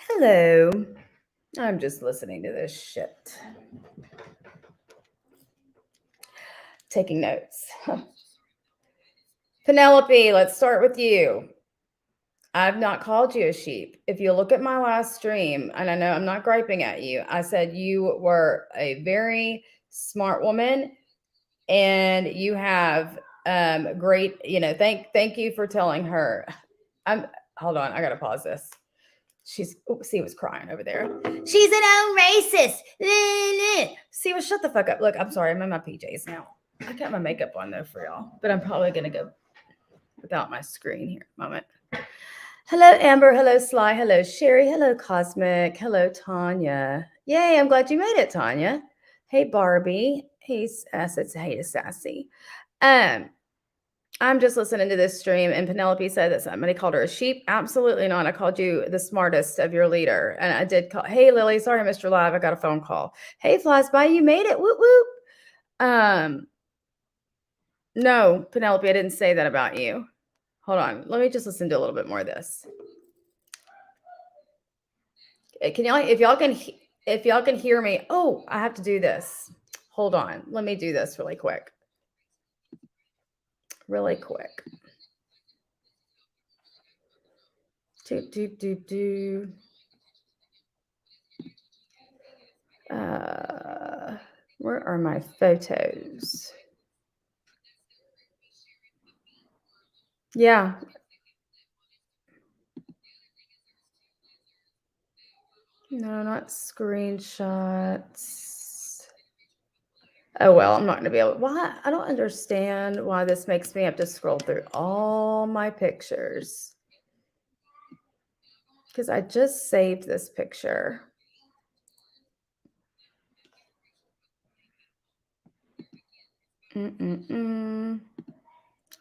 Hello. I'm just listening to this shit. Taking notes. Penelope, let's start with you. I've not called you a sheep. If you look at my last stream, and I know I'm not griping at you, I said you were a very smart woman and you have great, thank you for telling her. Hold on, I gotta pause this. See was crying over there. She's an own racist. See, well, shut the fuck up. Look, I'm sorry, I'm in my PJs now. I got my makeup on though for y'all, but I'm probably gonna go without my screen here. Moment. Hello, Amber. Hello, Sly. Hello, Sherry. Hello, Cosmic. Hello, Tanya. Yay, I'm glad you made it, Tanya. Hey, Barbie. Hey, Sassy. I'm just listening to this stream, and Penelope said that somebody called her a sheep. Absolutely not. I called you the smartest of your leader. And I did call. Hey, Lily. Sorry, Mr. Live. I got a phone call. Hey, Flies by. You made it. Whoop, whoop. No, Penelope, I didn't say that about you. Hold on. Let me just listen to a little bit more of this. Can y'all, if y'all can hear me. Oh, I have to do this. Hold on. Let me do this really quick. Really quick. Where are my photos? Yeah. No, not screenshots. Oh, well, I'm not going to be able to. Why? I don't understand why this makes me have to scroll through all my pictures. Because I just saved this picture.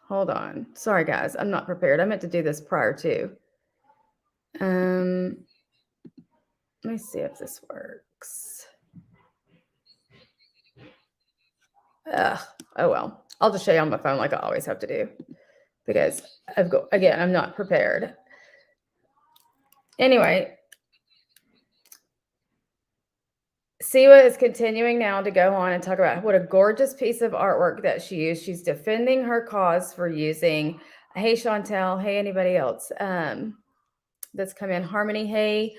Hold on. Sorry, guys. I'm not prepared. I meant to do this prior to. Let me see if this works. Oh, well. I'll just show you on my phone like I always have to do. Because I'm not prepared. Anyway. Siwa is continuing now to go on and talk about what a gorgeous piece of artwork that she used. She's defending her cause for using. Hey, Chantel. Hey, anybody else that's come in? Harmony. Hey,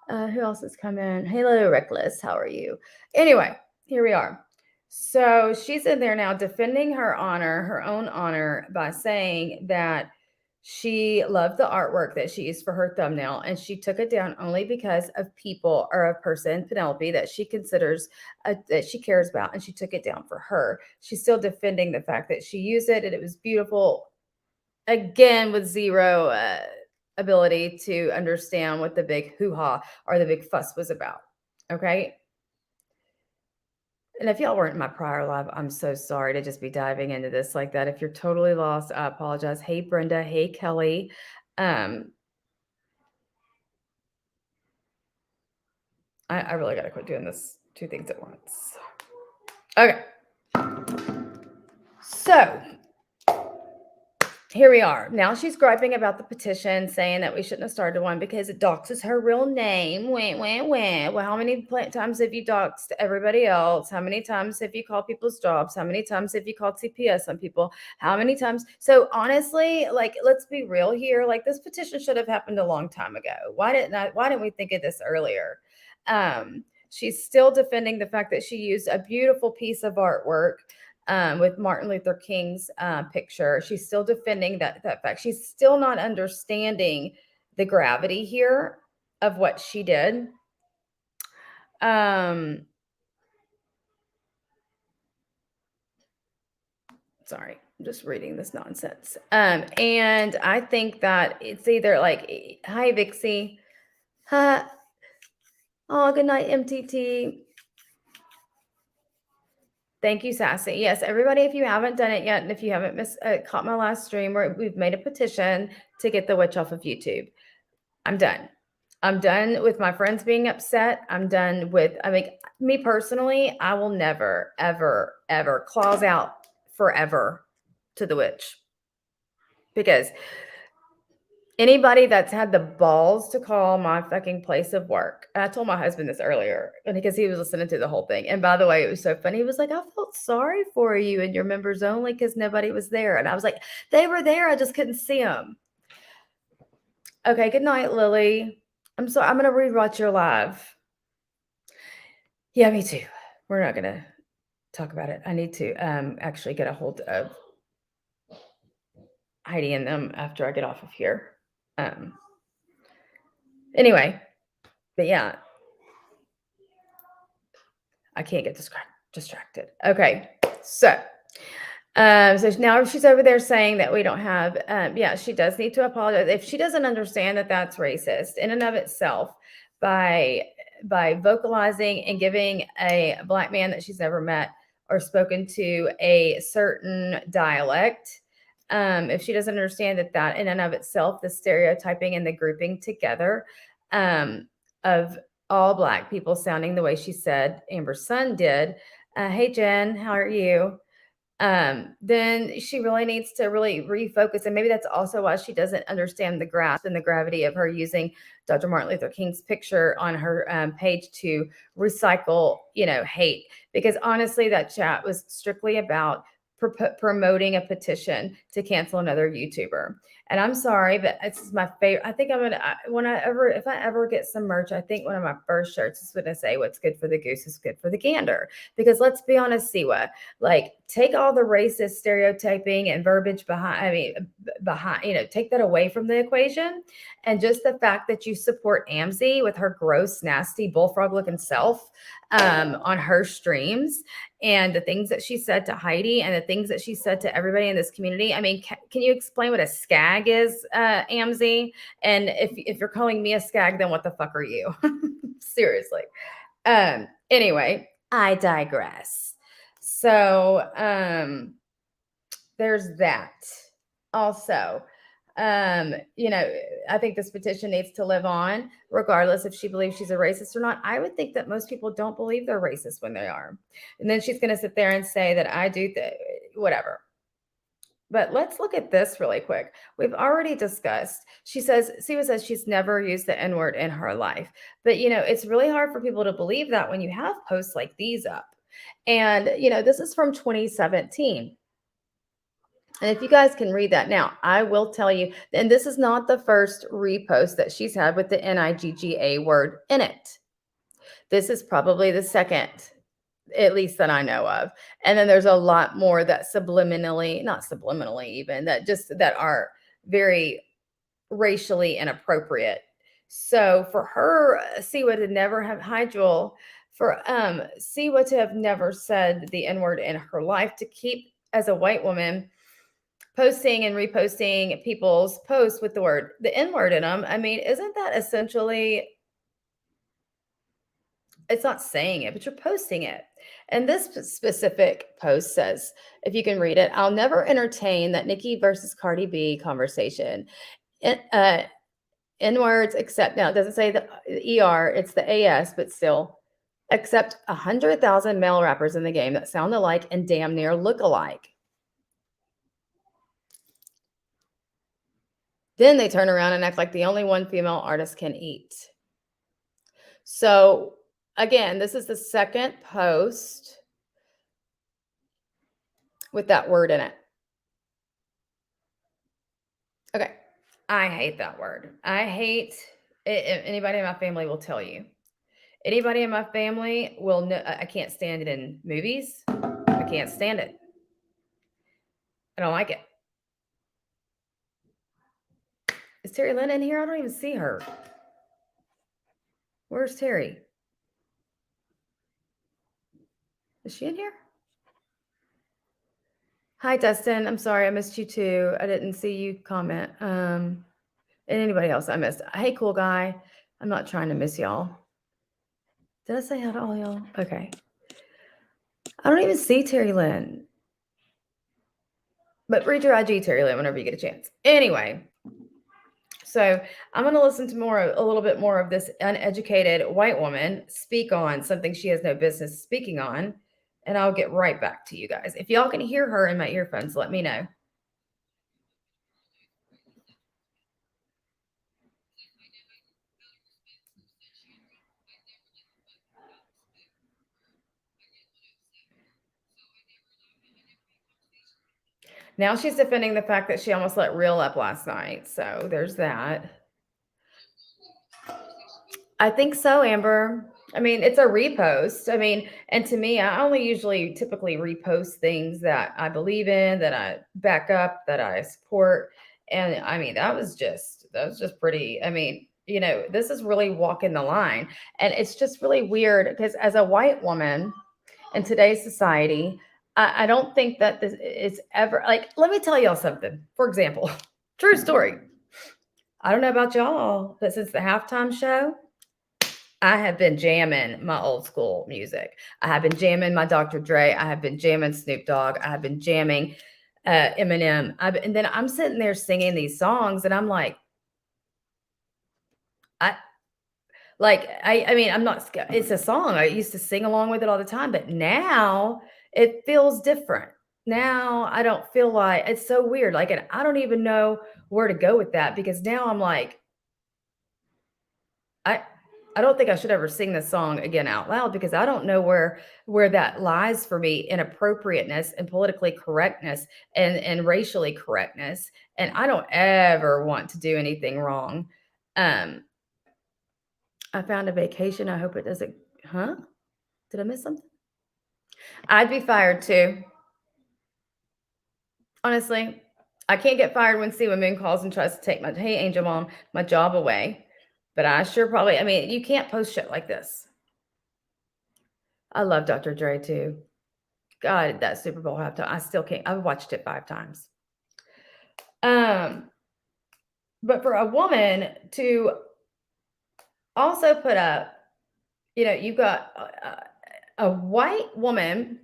who else has come in? Hello, Reckless. How are you? Anyway, here we are. So she's in there now defending her own honor, by saying that she loved the artwork that she used for her thumbnail, and she took it down only because of people or a person, Penelope, that she considers that she cares about, and she took it down for her. She's still defending the fact that she used it and it was beautiful, again with zero ability to understand what the big hoo-ha or the big fuss was about. Okay. And if y'all weren't in my prior live, I'm so sorry to just be diving into this like that. If you're totally lost, I apologize. Hey, Brenda. Hey, Kelly. I really got to quit doing this two things at once. Okay. So here we are. Now she's griping about the petition, saying that we shouldn't have started one because it doxes her real name. Well, how many times have you doxed everybody else? How many times have you called people's jobs? How many times have you called CPS on people? How many times? So honestly, like, let's be real here. Like, this petition should have happened a long time ago. Why didn't we think of this earlier? She's still defending the fact that she used a beautiful piece of artwork with Martin Luther King's picture. She's still defending that fact. She's still not understanding the gravity here of what she did. Sorry, I'm just reading this nonsense. And I think that it's either like, hi, Vixie. Oh, good night, MTT. Thank you, Sassy. Yes, everybody, if you haven't done it yet, and if you haven't caught my last stream where we've made a petition to get the witch off of YouTube, I'm done. I'm done with my friends being upset. I'm done with, me personally, I will never, ever, ever claws out forever to the witch. Because Anybody that's had the balls to call my fucking place of work. And I told my husband this earlier because he was listening to the whole thing. And by the way, it was so funny. He was like, I felt sorry for you and your members only because nobody was there. And I was like, they were there. I just couldn't see them. Okay. Good night, Lily. I'm sorry. I'm going to rewatch your live. Yeah, me too. We're not going to talk about it. I need to actually get a hold of Heidi and them after I get off of here. Anyway, but yeah, I can't get distracted. Okay, so now she's over there saying that we don't have. Yeah, she does need to apologize if she doesn't understand that that's racist in and of itself by vocalizing and giving a Black man that she's never met or spoken to a certain dialect. If she doesn't understand that in and of itself, the stereotyping and the grouping together of all Black people sounding the way she said Amber's son did. Hey, Jen, how are you? Then she really needs to really refocus. And maybe that's also why she doesn't understand the grasp and the gravity of her using Dr. Martin Luther King's picture on her page to recycle, hate. Because honestly, that chat was strictly about promoting a petition to cancel another YouTuber. And I'm sorry, but it's my favorite. I think if I ever get some merch, I think one of my first shirts is going to say, what's good for the goose is good for the gander. Because let's be honest, Siwa, like take all the racist stereotyping and verbiage behind, take that away from the equation. And just the fact that you support Amzi with her gross, nasty bullfrog looking self on her streams and the things that she said to Heidi and the things that she said to everybody in this community. I mean, can you explain what a skag is, Amzi? And if you're calling me a skag, then what the fuck are you? Seriously. Anyway, I digress. So there's that. Also, I think this petition needs to live on, regardless if she believes she's a racist or not. I would think that most people don't believe they're racist when they are. And then she's going to sit there and say that I do, whatever. But let's look at this really quick. We've already discussed. Siwa says she's never used the N-word in her life. But, it's really hard for people to believe that when you have posts like these up. And, this is from 2017. And if you guys can read that now, I will tell you, and this is not the first repost that she's had with the N-I-G-G-A word in it. This is probably the second, at least that I know of. And then there's a lot more that not subliminally even, that are very racially inappropriate. So for her, Siwa to never have, hi Joel, for Siwa to have never said the N-word in her life, to keep as a white woman posting and reposting people's posts with the N-word in them. I mean, isn't that essentially, it's not saying it, but you're posting it. And this specific post says, if you can read it, I'll never entertain that Nicki versus Cardi B conversation. N-words, except, now it doesn't say the ER, it's the AS, but still, except 100,000 male rappers in the game that sound alike and damn near look alike. Then they turn around and act like the only one female artist can eat. So again, this is the second post with that word in it. Okay. I hate that word. I hate it. Anybody in my family will tell you. Anybody in my family will know. I can't stand it in movies. I can't stand it. I don't like it. Is Terry Lynn in here? I don't even see her. Where's Terry? Is she in here? Hi, Dustin. I'm sorry. I missed you too. I didn't see you comment. And anybody else I missed. Hey, cool guy. I'm not trying to miss y'all. Did I say hi to all y'all? Okay. I don't even see Terry Lynn. But read your IG, Terry Lynn, whenever you get a chance. Anyway. So I'm going to listen to a little bit more of this uneducated white woman speak on something she has no business speaking on. And I'll get right back to you guys. If y'all can hear her in my earphones, let me know. Now she's defending the fact that she almost let Real up last night. So there's that. I think so, Amber. I mean, it's a repost. I mean, and to me, I only usually typically repost things that I believe in, that I back up, that I support. And I mean, that was just pretty. I mean, this is really walking the line. And it's just really weird because as a white woman in today's society, I don't think that this is ever like, let me tell y'all something. For example, true story. I don't know about y'all, but since the halftime show, I have been jamming my old school music. I have been jamming my Dr. Dre. I have been jamming Snoop Dogg. I have been jamming Eminem. And then I'm sitting there singing these songs, and I'm like, I I mean, I'm not. It's a song. I used to sing along with it all the time, but now it feels different. Now I don't feel like it's so weird. Like, and I don't even know where to go with that because now I'm like, I I don't think I should ever sing this song again out loud because I don't know where that lies for me in appropriateness and politically correctness and racially correctness. And I don't ever want to do anything wrong. Um, I found a vacation. I hope it doesn't. Huh? Did I miss something? I'd be fired too. Honestly, I can't get fired when Siwa Moon calls and tries to take my hey Angel Mom my job away. But I sure probably. I mean, you can't post shit like this. I love Dr. Dre too. God, that Super Bowl halftime. I still can't. I've watched it 5 times. Um, but for a woman to also put up, you've got a white woman.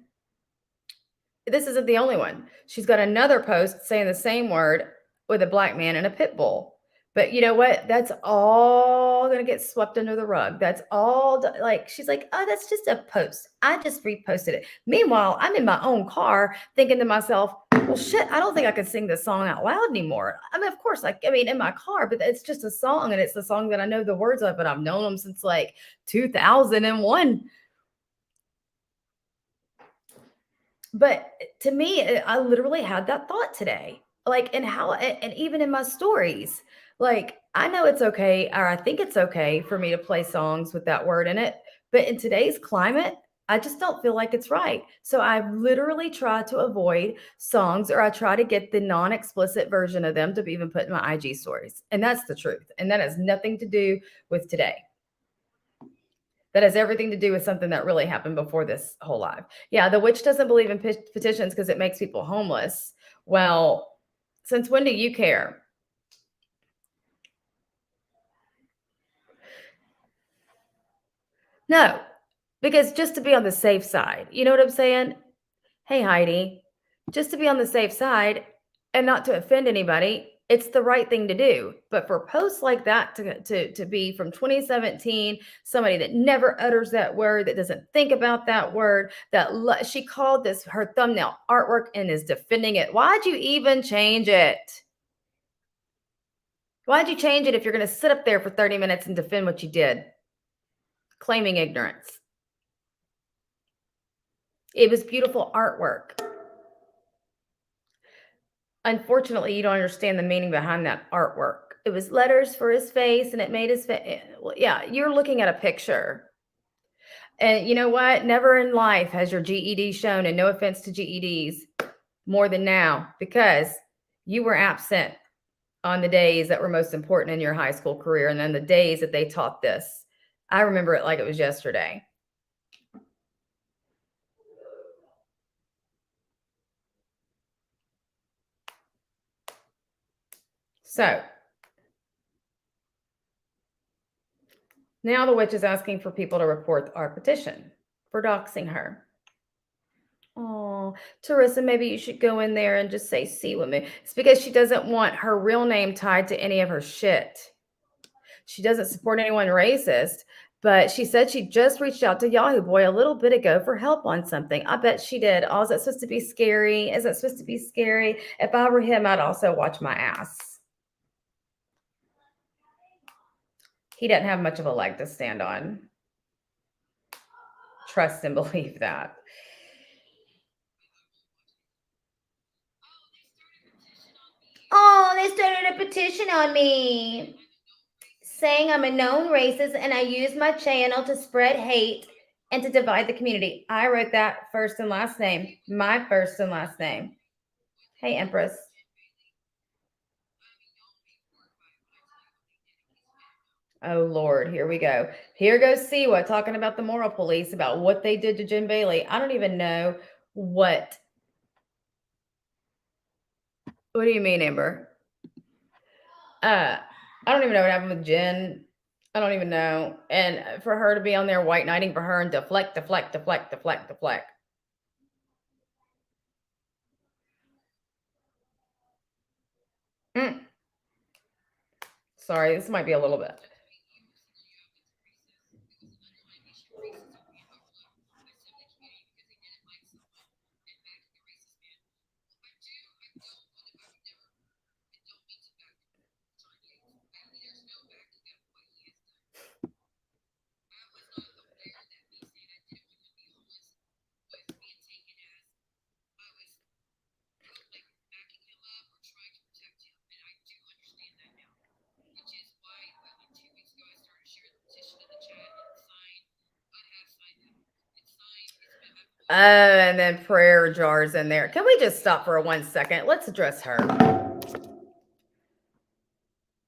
This isn't the only one. She's got another post saying the same word with a black man and a pit bull. But you know what? That's all going to get swept under the rug. That's all like she's like, "Oh, that's just a post. I just reposted it." Meanwhile, I'm in my own car thinking to myself, "Well, shit, I don't think I can sing this song out loud anymore." I mean, of course, in my car, but it's just a song and it's a song that I know the words of, but I've known them since like 2001. But to me, I literally had that thought today. Like, and how, and even in my stories, like, I know it's okay, or I think it's okay for me to play songs with that word in it. But in today's climate, I just don't feel like it's right. So I literally try to avoid songs, or I try to get the non explicit version of them to be even put in my IG stories. And that's the truth. And that has nothing to do with today. That has everything to do with something that really happened before this whole live. Yeah, the witch doesn't believe in petitions because it makes people homeless. Well, since when do you care? No, because just to be on the safe side, you know what I'm saying? Hey, Heidi, just to be on the safe side and not to offend anybody, it's the right thing to do. But for posts like that to be from 2017, somebody that never utters that word, that doesn't think about that word, she called this her thumbnail artwork and is defending it. Why'd you even change it? Why'd you change it if you're going to sit up there for 30 minutes and defend what you did, claiming ignorance? It was beautiful artwork. Unfortunately, you don't understand the meaning behind that artwork. It was letters for his face, and it made his face. Well, yeah, you're looking at a picture. And you know what? Never in life has your GED shown, and no offense to GEDs, more than now, because you were absent on the days that were most important in your high school career, and then the days that they taught this. I remember it like it was yesterday. So now the witch is asking for people to report our petition for doxing her. Oh, Teresa, maybe you should go in there and just say "see with me." It's because she doesn't want her real name tied to any of her shit. She doesn't support anyone racist, but she said she just reached out to Yahoo Boy a little bit ago for help on something. I bet she did. Oh, is that supposed to be scary? Is that supposed to be scary? If I were him, I'd also watch my ass. He doesn't have much of a leg to stand on. Trust and believe that. started a petition on me saying I'm a known racist and I use my channel to spread hate and to divide the community. I wrote that first and last name. My first and last name. Hey, Empress. Oh, Lord, here we go. Here goes Siwa talking about the moral police, about what they did to Jim Bailey. I don't even know what. What do you mean, Amber? I don't even know what happened with Jen. I don't even know. And for her to be on there white knighting for her and deflect. Sorry, this might be a little bit. And then prayer jars in there. Can we just stop for 1 second? Let's address her.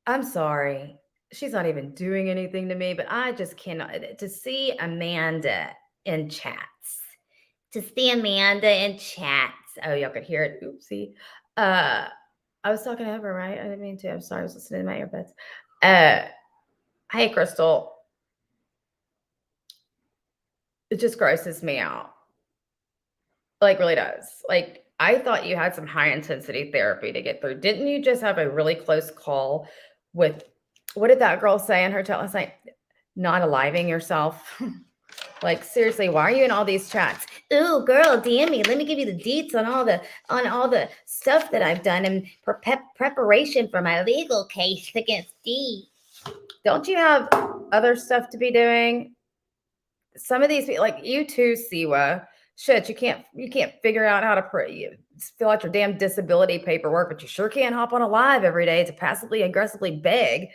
I'm sorry. She's not even doing anything to me, but I just cannot. To see Amanda in chats. To see Amanda in chats. Oh, y'all could hear it. Oopsie. I was talking over, right? I didn't mean to. I'm sorry. I was listening to my earbuds. Hey, Crystal. It just grosses me out. Like, really does. Like, I thought you had some high intensity therapy to get through. Didn't you just have a really close call with, what did that girl say in her chat last night? Not aliving yourself. Like, seriously, why are you in all these chats? Ooh, girl, DM me. Let me give you the deets on all the stuff that I've done in preparation for my legal case against Dee. Don't you have other stuff to be doing? Some of these people, like you too, Siwa. Shit, you can't figure out how to fill out your damn disability paperwork, but you sure can't hop on a live every day to passively aggressively beg.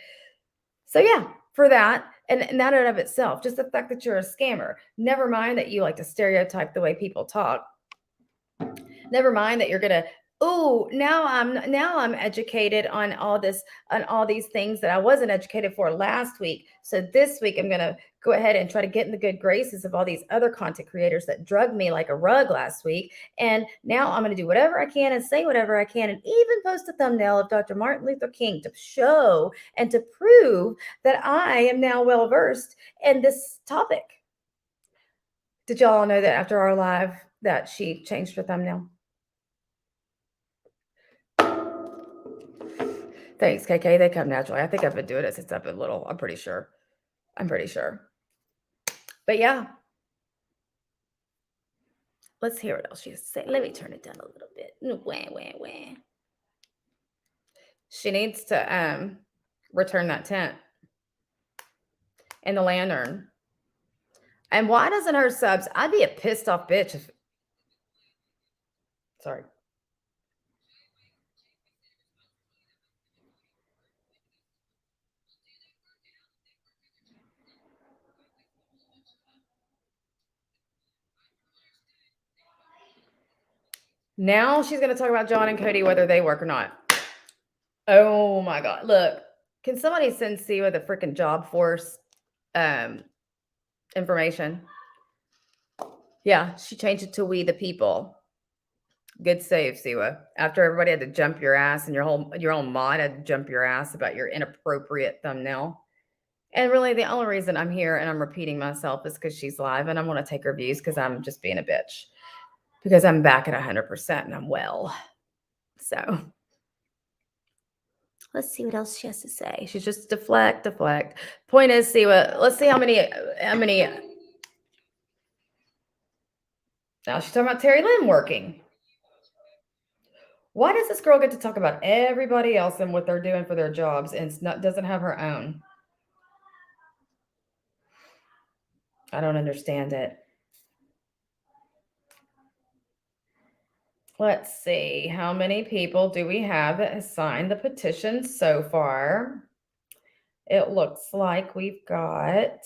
So yeah, for that, and that in and of itself, just the fact that you're a scammer. Never mind that you like to stereotype the way people talk. Never mind that you're gonna. Oh, now I'm educated on all these things that I wasn't educated for last week. So this week I'm gonna go ahead and try to get in the good graces of all these other content creators that drugged me like a rug last week. And now I'm gonna do whatever I can and say whatever I can, and even post a thumbnail of Dr. Martin Luther King to show and to prove that I am now well versed in this topic. Did y'all know that after our live that she changed her thumbnail? Thanks, KK. They come naturally. I think I've been doing it since I've been little. I'm pretty sure. But yeah. Let's hear what else she has to say. Let me turn it down a little bit. Wah. She needs to return that tent and the lantern. And why doesn't her subs? I'd be a pissed off bitch if. Sorry. Now she's going to talk about John and Cody, whether they work or not. Oh my God. Look, can somebody send Siwa the freaking job force information? Yeah, she changed it to We the People. Good save, Siwa. After everybody had to jump your ass and your own mod had to jump your ass about your inappropriate thumbnail. And really, the only reason I'm here and I'm repeating myself is because she's live and I want to take her views because I'm just being a bitch. Because I'm back at 100% and I'm well. So let's see what else she has to say. She's just deflect. Point is, Siwa, let's see how many. Now she's talking about Terry Lynn working. Why does this girl get to talk about everybody else and what they're doing for their jobs and doesn't have her own? I don't understand it. Let's see. How many people do we have that has signed the petition so far? It looks like we've got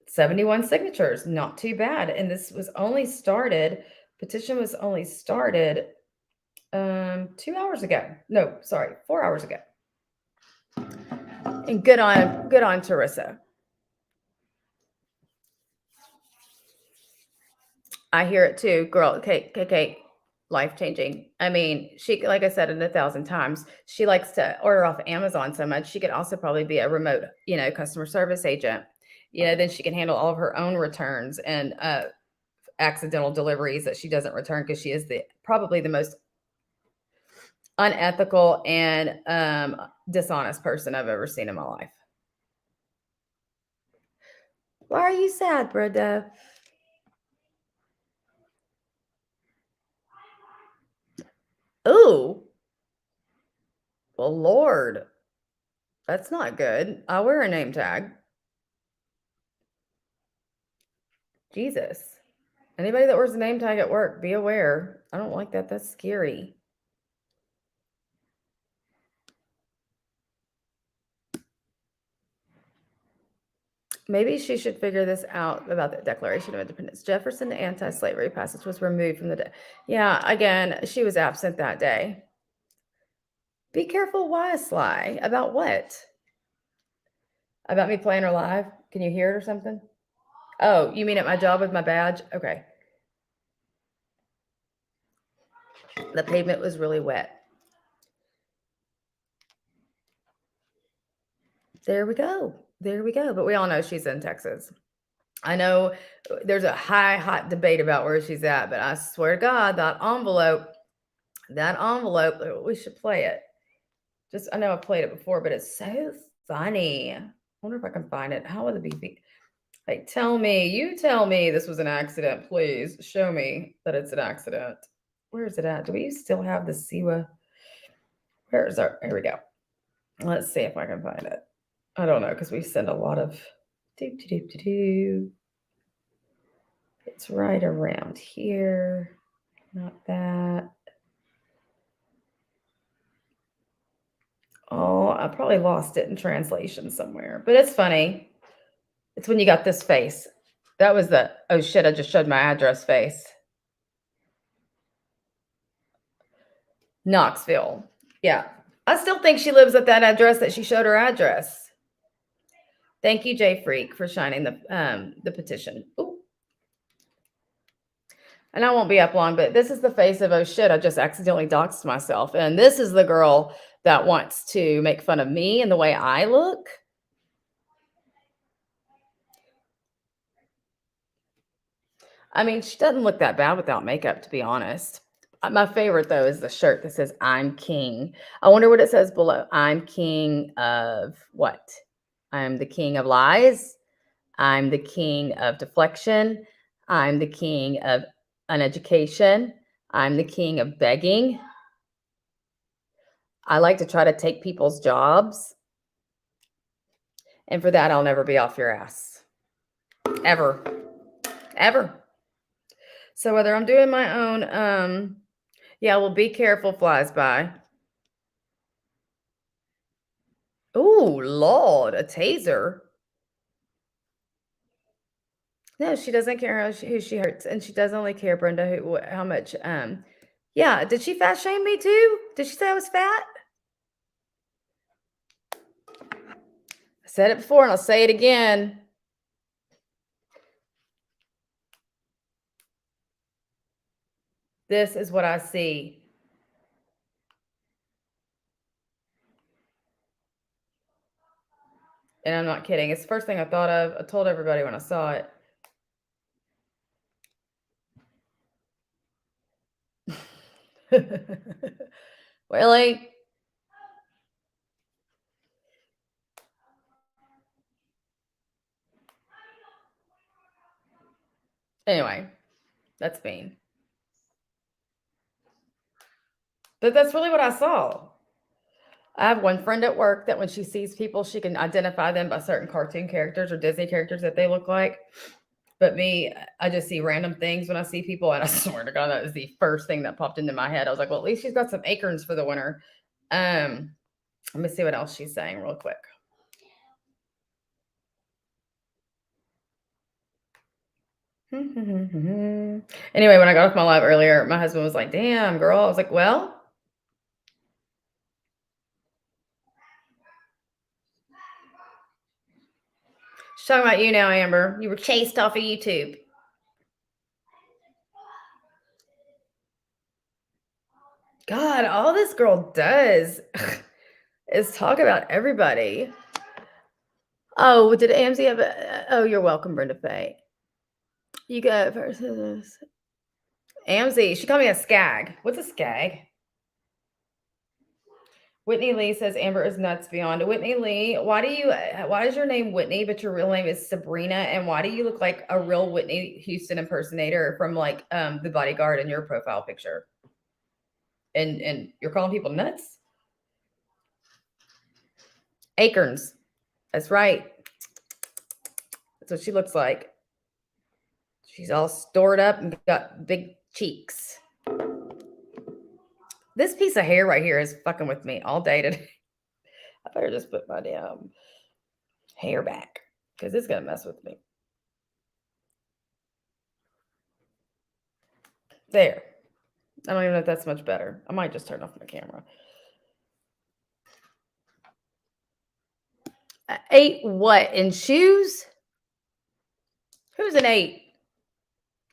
71 signatures. Not too bad. And this was only started, petition was only started 2 hours ago. No, sorry, 4 hours ago. And good on Teresa. I hear it too, girl. Kate, life changing. I mean, she, like I said it 1,000 times, she likes to order off Amazon so much. She could also probably be a remote, customer service agent. Then she can handle all of her own returns and accidental deliveries that she doesn't return, because she is probably the most unethical and dishonest person I've ever seen in my life. Why are you sad, Brenda? Ooh. Well, Lord. That's not good. I'll wear a name tag. Jesus. Anybody that wears a name tag at work, be aware. I don't like that. That's scary. Maybe she should figure this out about the Declaration of Independence. Jefferson's anti-slavery passage was removed from the Yeah, again, she was absent that day. Be careful, why, Sly? About what? About me playing her live? Can you hear it or something? Oh, you mean at my job with my badge? Okay. The pavement was really wet. There we go. But we all know she's in Texas. I know there's a hot debate about where she's at, but I swear to God, that envelope, we should play it. I know I've played it before, but it's so funny. I wonder if I can find it. How would it be? Like, you tell me this was an accident, please. Show me that it's an accident. Where is it at? Do we still have the Siwa? Here we go. Let's see if I can find it. I don't know, because we send a lot of It's right around here. Not that. Oh, I probably lost it in translation somewhere, but it's funny. It's when you got this face. That was the, oh shit, I just showed my address face. Knoxville. Yeah. I still think she lives at that address that she showed her address. Thank you, Jay Freak, for signing the petition. Ooh. And I won't be up long, but this is the face of, oh shit, I just accidentally doxed myself. And this is the girl that wants to make fun of me and the way I look. I mean, she doesn't look that bad without makeup, to be honest. My favorite, though, is the shirt that says, I'm king. I wonder what it says below. I'm king of what? I'm the king of lies. I'm the king of deflection. I'm the king of uneducation. I'm the king of begging. I like to try to take people's jobs. And for that, I'll never be off your ass. Ever. Ever. So whether I'm doing my own, yeah, well, be careful, flies by. Oh, Lord, a taser. No, she doesn't care who she hurts. And she does only care, Brenda, how much, yeah. Did she fat shame me too? Did she say I was fat? I said it before and I'll say it again. This is what I see. And I'm not kidding. It's the first thing I thought of. I told everybody when I saw it. Really? Anyway, that's mean. But that's really what I saw. I have one friend at work that when she sees people, she can identify them by certain cartoon characters or Disney characters that they look like. But me, I just see random things when I see people, and I swear to God, that is the first thing that popped into my head. I was like, well, at least she's got some acorns for the winter. Let me see what else she's saying real quick. Anyway, when I got off my live earlier, my husband was like, damn, girl. I was like, well, she's talking about you now, Amber. You were chased off of YouTube. God, all this girl does is talk about everybody. Oh, did AMZ have a... Oh, you're welcome, Brenda Faye. You go first. AMZ, she called me a skag. What's a skag? Whitney Lee says Amber is nuts beyond. Whitney Lee, why is your name Whitney, but your real name is Sabrina? And why do you look like a real Whitney Houston impersonator from like The Bodyguard in your profile picture? And you're calling people nuts? Acorns. That's right. That's what she looks like. She's all stored up and got big cheeks. This piece of hair right here is fucking with me all day today. I better just put my damn hair back because it's going to mess with me. There. I don't even know if that's much better. I might just turn off my camera. I ate what? In shoes? Who's an 8?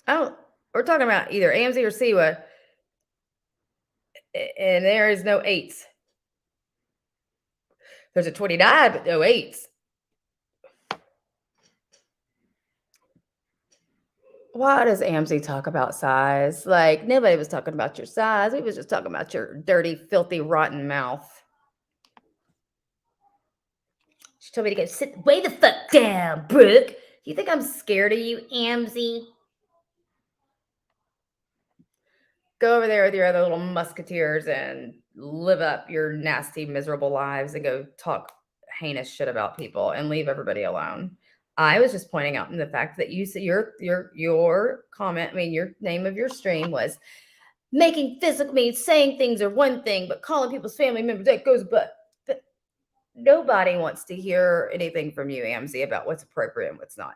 Oh, we're talking about either AMZ or Siwa. And there is no 8s. There's a 29, but no 8s. Why does AMZ talk about size? Like, nobody was talking about your size. We was just talking about your dirty, filthy, rotten mouth. She told me to go sit way the fuck down, Brooke. You think I'm scared of you, AMZ? Go over there with your other little musketeers and live up your nasty, miserable lives and go talk heinous shit about people and leave everybody alone. I was just pointing out in the fact that you said your comment, I mean, your name of your stream was making physical, saying things are one thing, but calling people's family members, that goes, but nobody wants to hear anything from you, AMZ, about what's appropriate and what's not.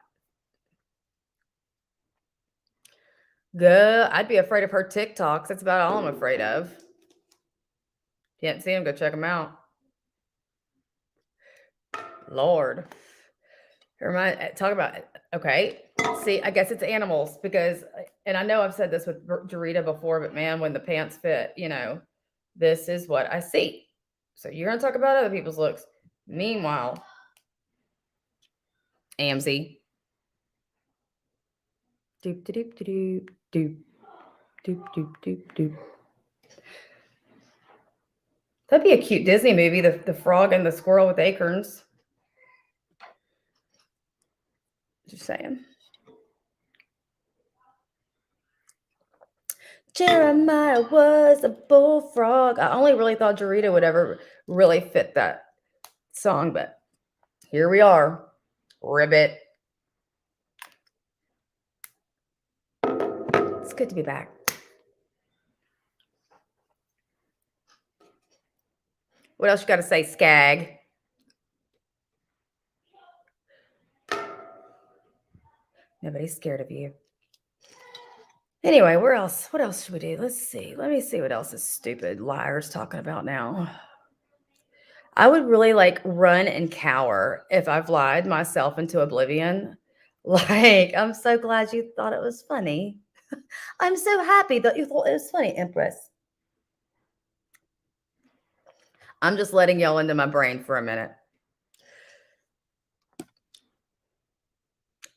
I'd be afraid of her TikToks. That's about all I'm afraid of. If you haven't seen them, go check them out. Lord. Talk about it. Okay. See, I guess it's animals because, and I know I've said this with Jarita before, but man, when the pants fit, this is what I see. So you're going to talk about other people's looks. Meanwhile, AMZ. Doop, doop, doop, doop, doop, doop, doop, doop. That'd be a cute Disney movie, the frog and the squirrel with acorns. Just saying. Jeremiah was a bullfrog. I only really thought Jarita would ever really fit that song, but here we are. Ribbit. It's good to be back. What else you got to say, Skag? Nobody's scared of you. Anyway, what else should we do? Let's see. Let me see what else this stupid liar's talking about now. I would really run and cower if I've lied myself into oblivion. I'm so glad you thought it was funny. I'm so happy that you thought it was funny, Empress. I'm just letting y'all into my brain for a minute.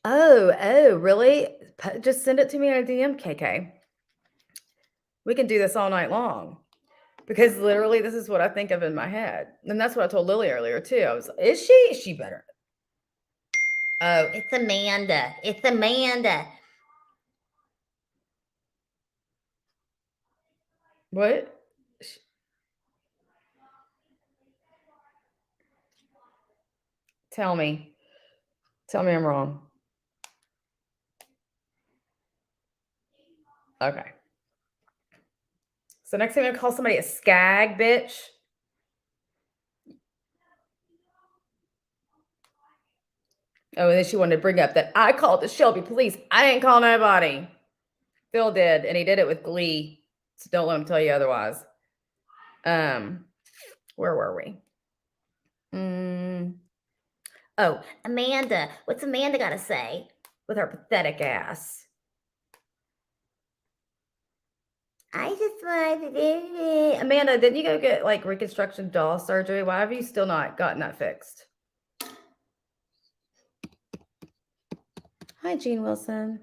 Oh, really? Just send it to me in a DM, KK. We can do this all night long. Because literally, this is what I think of in my head. And that's what I told Lily earlier, too. I was, is she? Is she better? Oh, it's Amanda. It's Amanda. What? Tell me. Tell me I'm wrong. Okay. So next time I'm gonna call somebody a skag, bitch. Oh, and then she wanted to bring up that I called the Shelby police. I ain't call nobody. Phil did, and he did it with glee. So don't let him tell you otherwise. Where were we? Oh, Amanda. What's Amanda got to say with her pathetic ass? I just wanted to... Amanda, didn't you go get like reconstruction jaw surgery? Why have you still not gotten that fixed? Hi, Jean Wilson.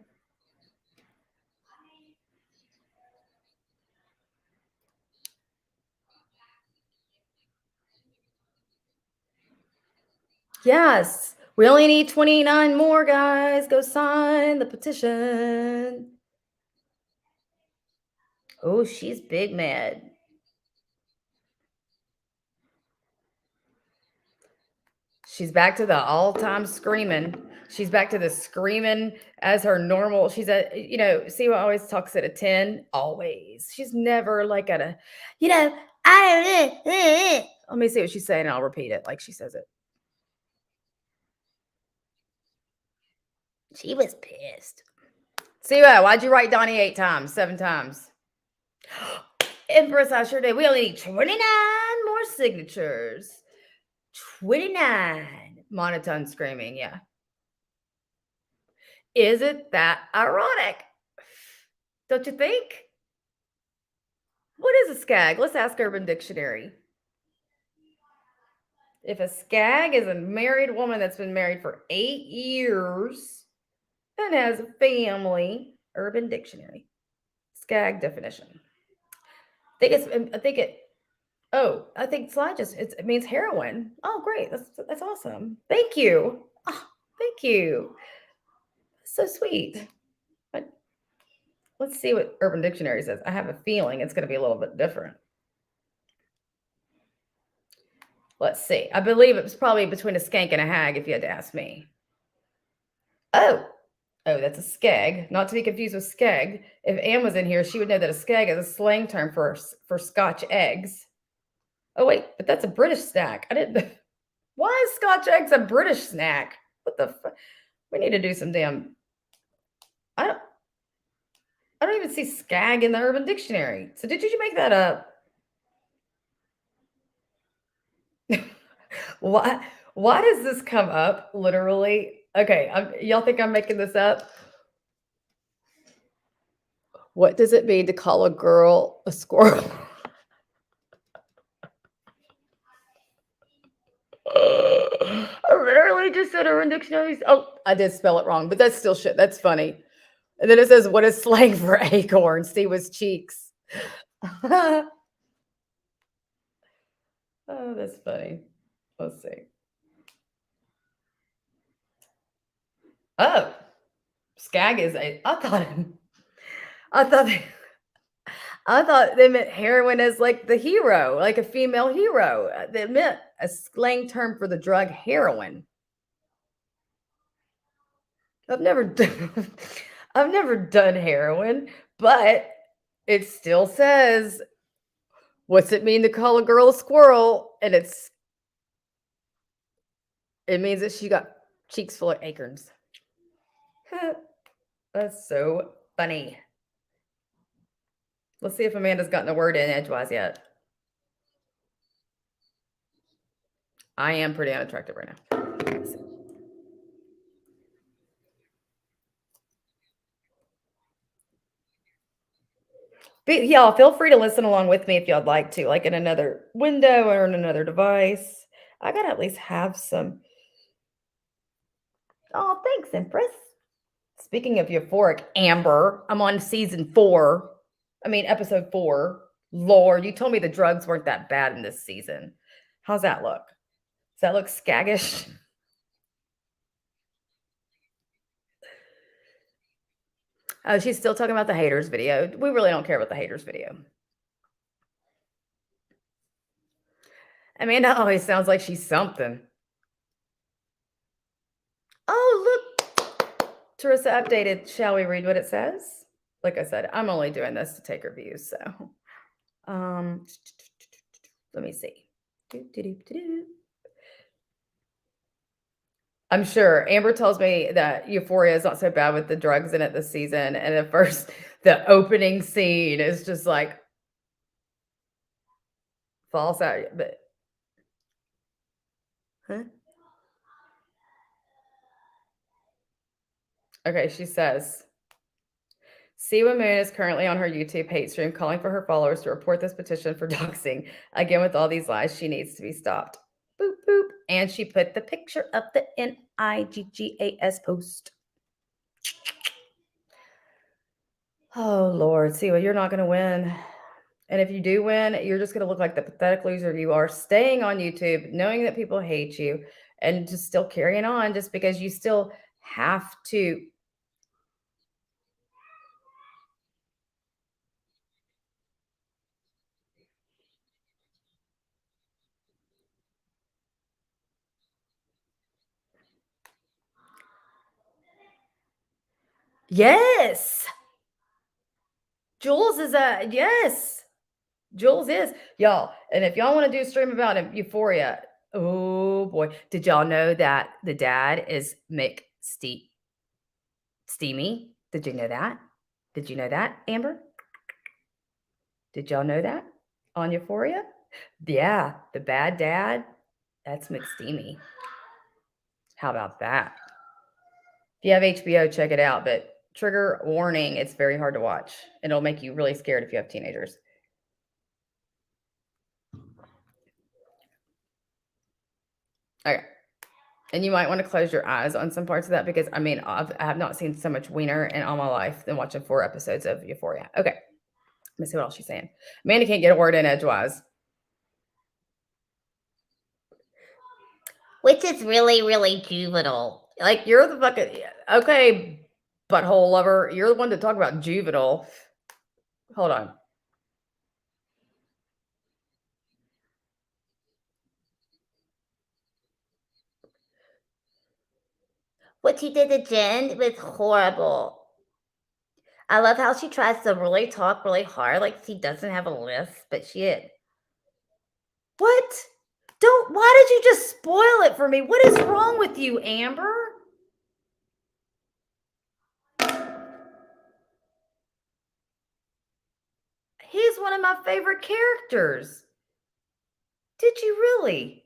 Yes, we only need 29 more, guys. Go sign the petition. Oh, she's big mad. She's back to the all-time screaming. She's back to the screaming as her normal. She's at, Siwa always talks at a 10. Always. She's never like at a, I don't know. Let me see what she's saying and I'll repeat it like she says it. She was pissed. Siwa, why'd you write Donnie 8 times, 7 times? Empress, I sure did. We only need 29 more signatures. 29. Monotone screaming, yeah. Is it that ironic? Don't you think? What is a skag? Let's ask Urban Dictionary. If a skag is a married woman that's been married for 8 years and has a family, Urban Dictionary. Skag definition. I think slide it means heroin. Oh, great. That's awesome. Thank you. Oh, thank you. So sweet. But let's see what Urban Dictionary says. I have a feeling it's going to be a little bit different. Let's see. I believe it was probably between a skank and a hag, if you had to ask me. Oh, that's a skeg. Not to be confused with skeg. If Anne was in here, she would know that a skeg is a slang term for Scotch eggs. Oh, wait, but that's a British snack. I didn't... Why is Scotch eggs a British snack? What the fuck? We need to do some damn... I don't even see skag in the Urban Dictionary. So did you make that up? Why does this come up literally? Okay, y'all think I'm making this up? What does it mean to call a girl a squirrel? I literally just said Urban Dictionary. Oh, I did spell it wrong, but that's still shit. That's funny. And then it says, what is slang for acorn? Steve was cheeks. Oh, that's funny. Let's see. Oh, skag is I thought they meant heroin as like the hero, like a female hero. They meant a slang term for the drug heroin. I've never done heroin, but it still says, what's it mean to call a girl a squirrel? And it means that she got cheeks full of acorns. That's so funny. Let's see if Amanda's gotten a word in edgewise yet. I am pretty unattractive right now. But y'all feel free to listen along with me if y'all'd like to, like in another window or in another device. I gotta at least have some. Oh, thanks, Empress. Speaking of euphoric, Amber, I'm on episode 4. Lord, you told me the drugs weren't that bad in this season. How's that look? Does that look skaggish? Oh, she's still talking about the haters video. We really don't care about the haters video. Amanda always sounds like she's something. Oh, look. Teresa updated. Shall we read what it says? Like I said, I'm only doing this to take reviews, so. Let me see. I'm sure. Amber tells me that Euphoria is not so bad with the drugs in it this season, and at first, the opening scene is just like false out, but huh? Okay, she says, Siwa Moon is currently on her YouTube hate stream calling for her followers to report this petition for doxing. Again, with all these lies, she needs to be stopped. Boop, boop. And she put the picture of the NIGGAS post. Oh, Lord. Siwa, you're not going to win. And if you do win, you're just going to look like the pathetic loser you are, staying on YouTube, knowing that people hate you, and just still carrying on just because you still have to. Yes. Jules is a, yes. Jules is, y'all. And if y'all want to do a stream about Euphoria, oh boy. Did y'all know that the dad is Mick Steamy? Did you know that? Did you know that, Amber? Did y'all know that on Euphoria? Yeah, the bad dad, that's McSteamy. How about that? If you have HBO, check it out. But trigger warning, it's very hard to watch. And it'll make you really scared if you have teenagers. Okay. And you might want to close your eyes on some parts of that because, I mean, I have not seen so much wiener in all my life than watching 4 episodes of Euphoria. Okay. Let me see what else she's saying. Amanda can't get a word in edgewise. Which is really, really juvenile. Like, you're the fucking, okay, butthole lover. You're the one to talk about juvenile. Hold on. What she did to Jen was horrible. I love how she tries to really talk really hard, like she doesn't have a lisp, but she is. What? Why did you just spoil it for me? What is wrong with you, Amber? He's one of my favorite characters. Did you really?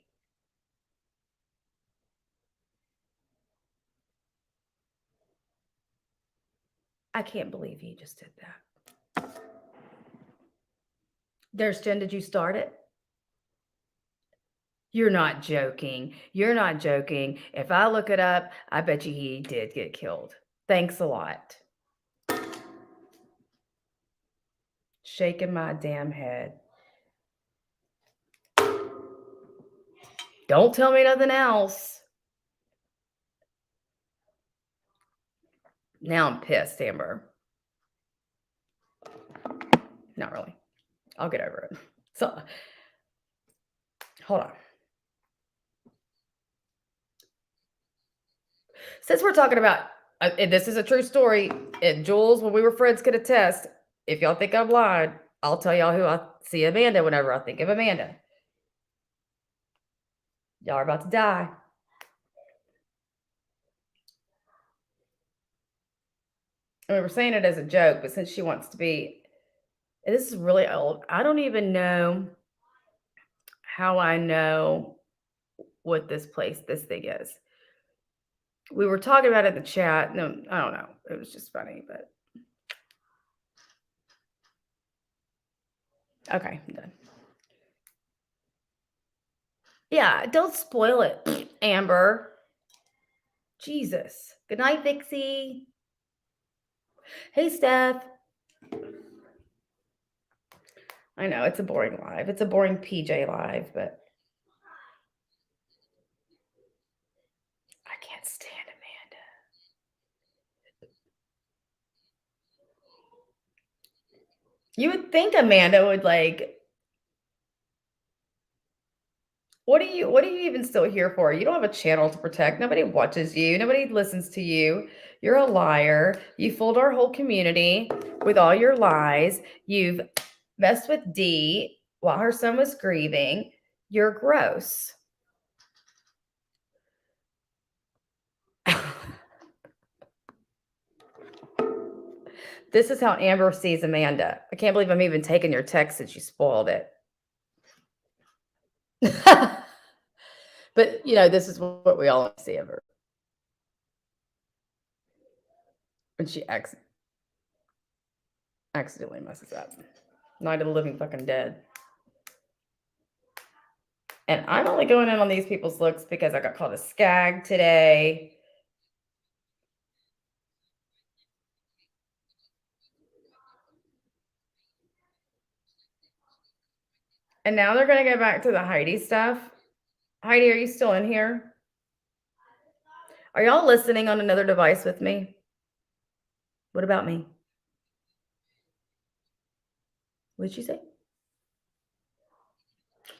I can't believe you just did that. There's Jen, did you start it? You're not joking. You're not joking. If I look it up, I bet you he did get killed. Thanks a lot. Shaking my damn head. Don't tell me nothing else. Now I'm pissed, Amber. Not really. I'll get over it. So, hold on. Since we're talking about, this is a true story, and Jules, when we were friends, could attest. If y'all think I'm lying, I'll tell y'all who I see Amanda whenever I think of Amanda. Y'all are about to die. And we were saying it as a joke, but since she wants to be, and this is really old, I don't even know how I know what this thing is. We were talking about it in the chat. No, I don't know. It was just funny, but okay, I'm done. Yeah, don't spoil it, Amber. Jesus. Good night, Vixie. Hey, Steph. I know it's a boring live. It's a boring PJ live, but I can't stand Amanda. You would think Amanda would like What are you even still here for? You don't have a channel to protect. Nobody watches you. Nobody listens to you. You're a liar. You fooled our whole community with all your lies. You've messed with Dee while her son was grieving. You're gross. This is how Amber sees Amanda. I can't believe I'm even taking your text and she spoiled it. But, you know, this is what we all see of her. When she accidentally messes up. Night of the Living fucking Dead. And I'm only going in on these people's looks because I got called a skag today. And now they're going to go back to the Heidi stuff. Heidi, are you still in here? Are y'all listening on another device with me? What about me? What did she say?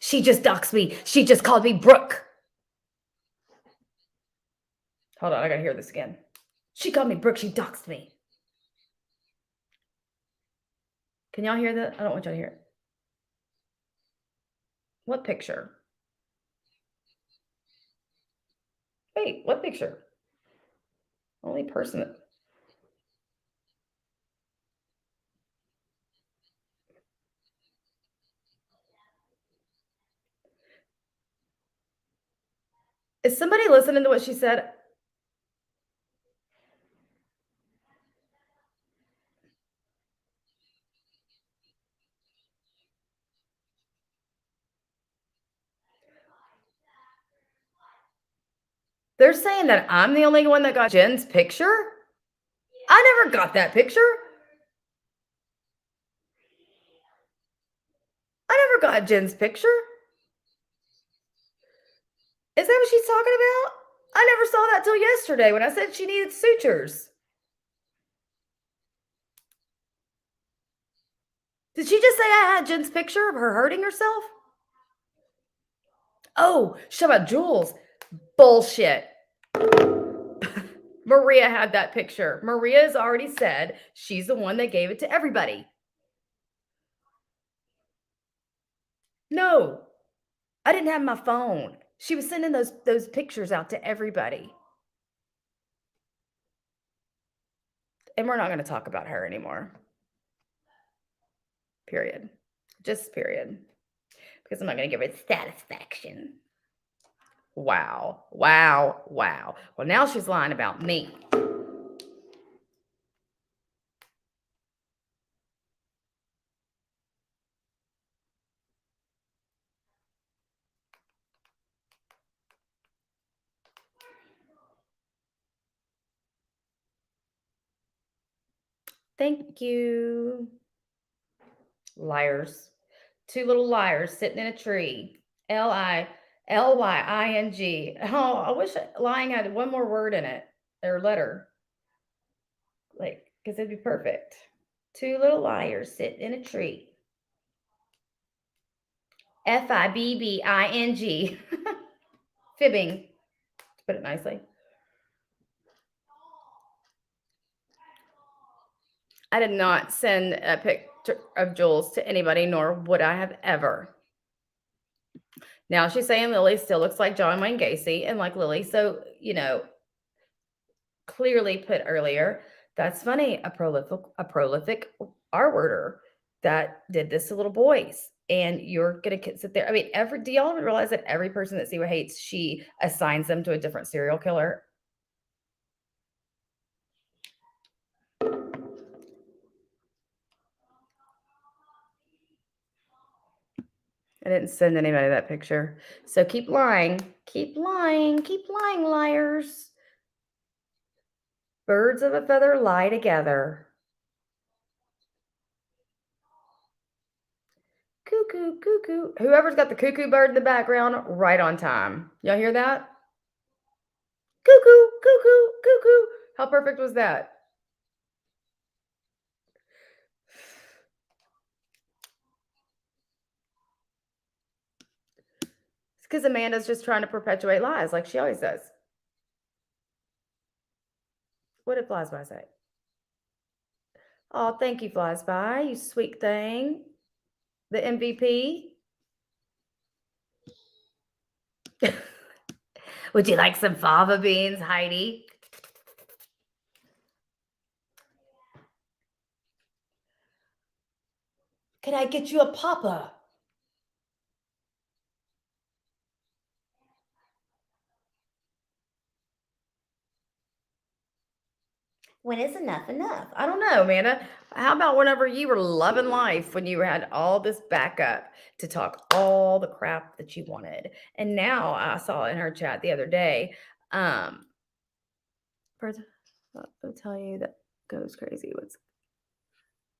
She just doxed me. She just called me Brooke. Hold on, I gotta hear this again. She called me Brooke. She doxed me. Can y'all hear that? I don't want y'all to hear it. What picture? Wait, what picture? Only person that... Is somebody listening to what she said? They're saying that I'm the only one that got Jen's picture? I never got that picture. I never got Jen's picture. Is that what she's talking about? I never saw that till yesterday when I said she needed sutures. Did she just say I had Jen's picture of her hurting herself? Oh, she's talking about Jules. Bullshit. Maria had that picture. Maria has already said she's the one that gave it to everybody. No, I didn't have my phone. She was sending those pictures out to everybody. And we're not going to talk about her anymore. Period. Just period. Because I'm not going to give it satisfaction. Wow. Wow. Wow. Well, now she's lying about me. Thank you. Liars. Two little liars sitting in a tree. Lying. Oh, I wish lying had one more word in it or letter. Like, because it'd be perfect. Two little liars sitting in a tree. Fibbing. Fibbing. To put it nicely. I did not send a picture of Jules to anybody, nor would I have ever. Now she's saying Lily still looks like John Wayne Gacy and like Lily. So, you know, clearly put earlier, that's funny. A prolific R-worder that did this to little boys. And you're going to sit there. I mean, do y'all realize that every person that Siwa hates, she assigns them to a different serial killer? I didn't send anybody that picture. So keep lying. Keep lying. Keep lying, liars. Birds of a feather lie together. Cuckoo, cuckoo. Whoever's got the cuckoo bird in the background, right on time. Y'all hear that? Cuckoo, cuckoo, cuckoo. How perfect was that? It's because Amanda's just trying to perpetuate lies like she always does. What did Flies By say? Oh, thank you, Flies By, you sweet thing. The MVP. Would you like some fava beans, Heidi? Can I get you a papa? When is enough enough? I don't know, Amanda. How about whenever you were loving life, when you had all this backup to talk all the crap that you wanted? And now I saw in her chat the other day, first, I'll tell you that goes crazy.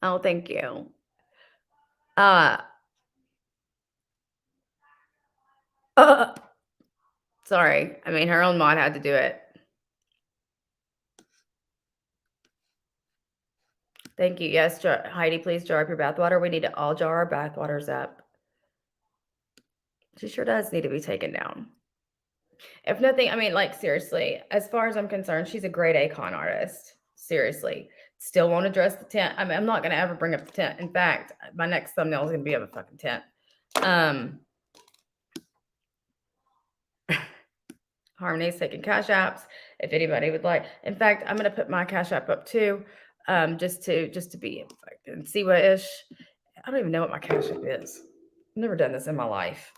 Oh, thank you. Sorry. I mean, her own mod had to do it. Thank you. Yes, Heidi, please jar up your bathwater. We need to all jar our bathwaters up. She sure does need to be taken down. If nothing, I mean, like, seriously, as far as I'm concerned, she's a great icon artist. Seriously. Still won't address the tent. I mean, I'm not going to ever bring up the tent. In fact, my next thumbnail is going to be of a fucking tent. Harmony's taking cash apps. If anybody would like, in fact, I'm going to put my cash app up too, just to be and see what ish. I don't even know what my cash app is. I've never done this in my life.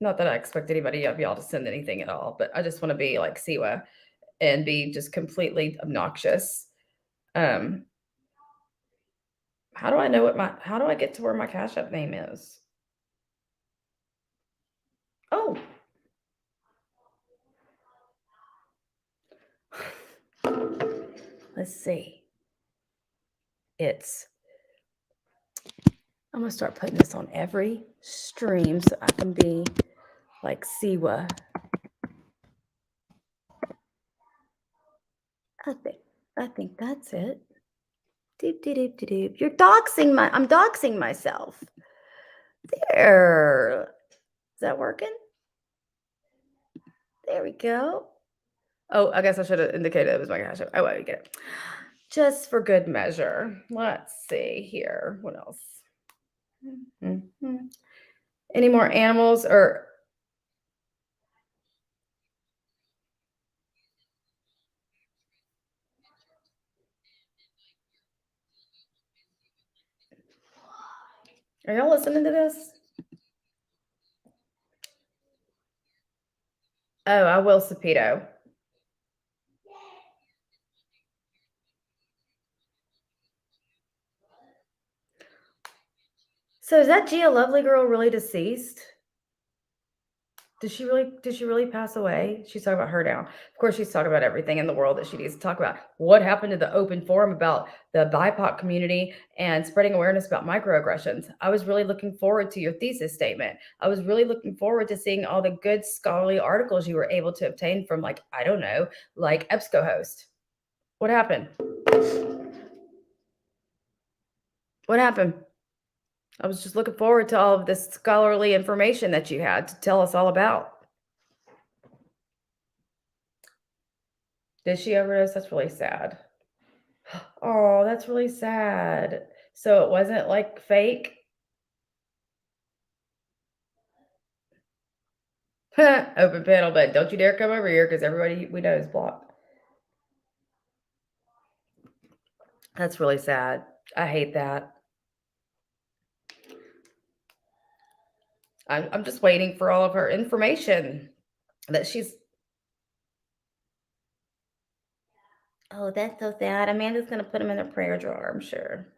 Not that I expect anybody of y'all to send anything at all, but I just want to be like Siwa and be just completely obnoxious. How do I know how do I get to where my cash app name is? Oh. Let's see. I'm going to start putting this on every stream so I can be like Siwa. I think that's it. Doop, doop, doop, doop. You're doxing I'm doxing myself. There. Is that working? There we go. Oh, I guess I should have indicated it was my cash app. Oh, I get it. Just for good measure. Let's see here. What else? Mm-hmm. Any more animals or... Are y'all listening to this? Oh, I will, Sapito. So is that Gia Lovely girl really deceased? Did she really pass away? She's talking about her now. Of course, she's talking about everything in the world that she needs to talk about. What happened to the open forum about the BIPOC community and spreading awareness about microaggressions? I was really looking forward to your thesis statement. I was really looking forward to seeing all the good scholarly articles you were able to obtain from, like, I don't know, like EBSCOhost. What happened? What happened? I was just looking forward to all of this scholarly information that you had to tell us all about. Did she overdose? That's really sad. Oh, that's really sad. So it wasn't like fake? Open panel, but don't you dare come over here because everybody we know is blocked. That's really sad. I hate that. I'm just waiting for all of her information that she's... Oh, that's so sad. Amanda's going to put them in a prayer jar, I'm sure.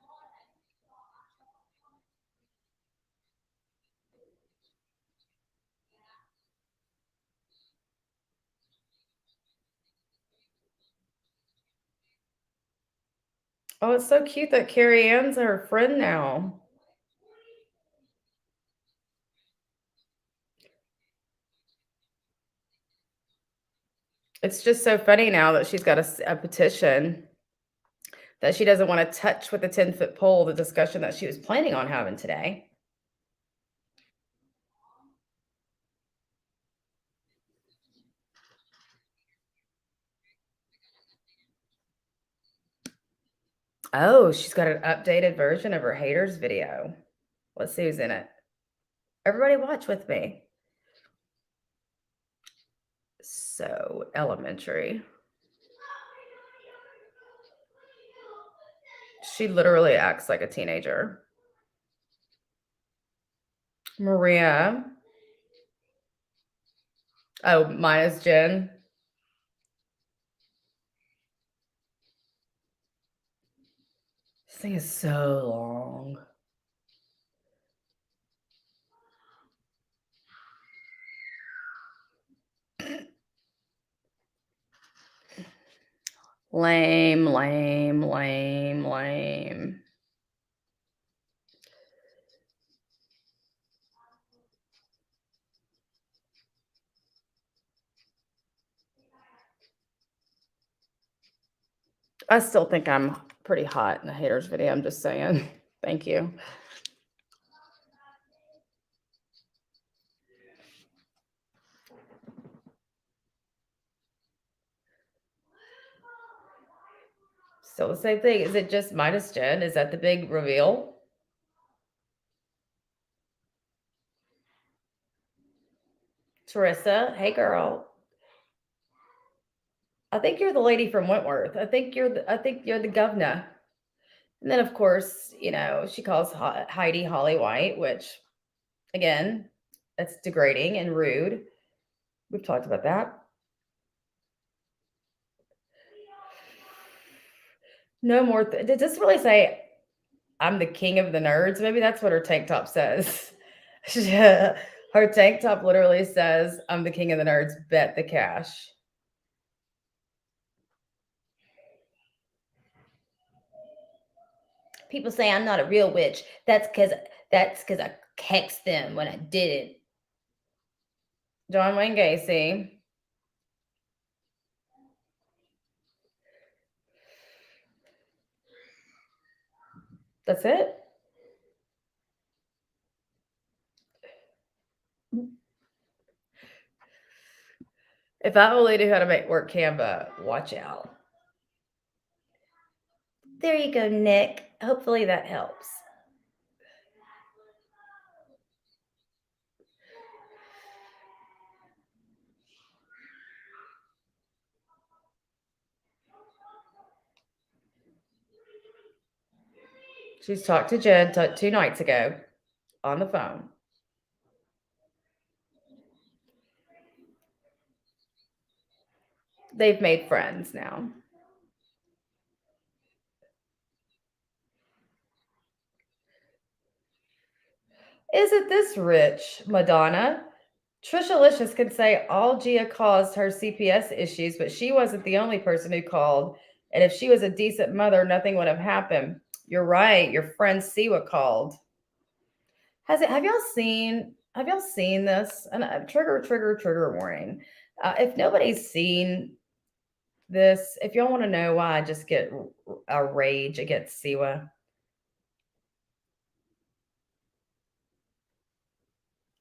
Oh, it's so cute that Carrie Ann's her friend now. It's just so funny now that she's got a petition that she doesn't want to touch with the 10-foot pole, the discussion that she was planning on having today. Oh, she's got an updated version of her haters video. Let's see who's in it. Everybody watch with me. So elementary. She literally acts like a teenager. Maria. Oh, minus Jen. This thing is so long. Lame, lame, lame, lame. I still think I'm pretty hot in the haters video. I'm just saying. Thank you. Still the same thing. Is it just minus Jen? Is that the big reveal? Teresa, hey girl. I think you're the lady from Wentworth. I think you're the governor. And then of course, you know, she calls Heidi Holly White, which again, that's degrading and rude. We've talked about that. No more. Did this really say I'm the king of the nerds? Maybe that's what her tank top says. Her tank top literally says, I'm the king of the nerds, bet the cash. People say I'm not a real witch. That's because I hexed them when I didn't. John Wayne Gacy. That's it. If I only knew how to work Canva, watch out. There you go, Nick. Hopefully that helps. She's talked to Jen 2 nights ago on the phone. They've made friends now. Isn't this rich, Madonna? Trisha Licious can say all Gia caused her CPS issues, but she wasn't the only person who called. And if she was a decent mother, nothing would have happened. You're right. Your friend Siwa called. Have y'all seen? Have y'all seen this? And trigger warning. If nobody's seen this, if y'all want to know why I just get a rage against Siwa,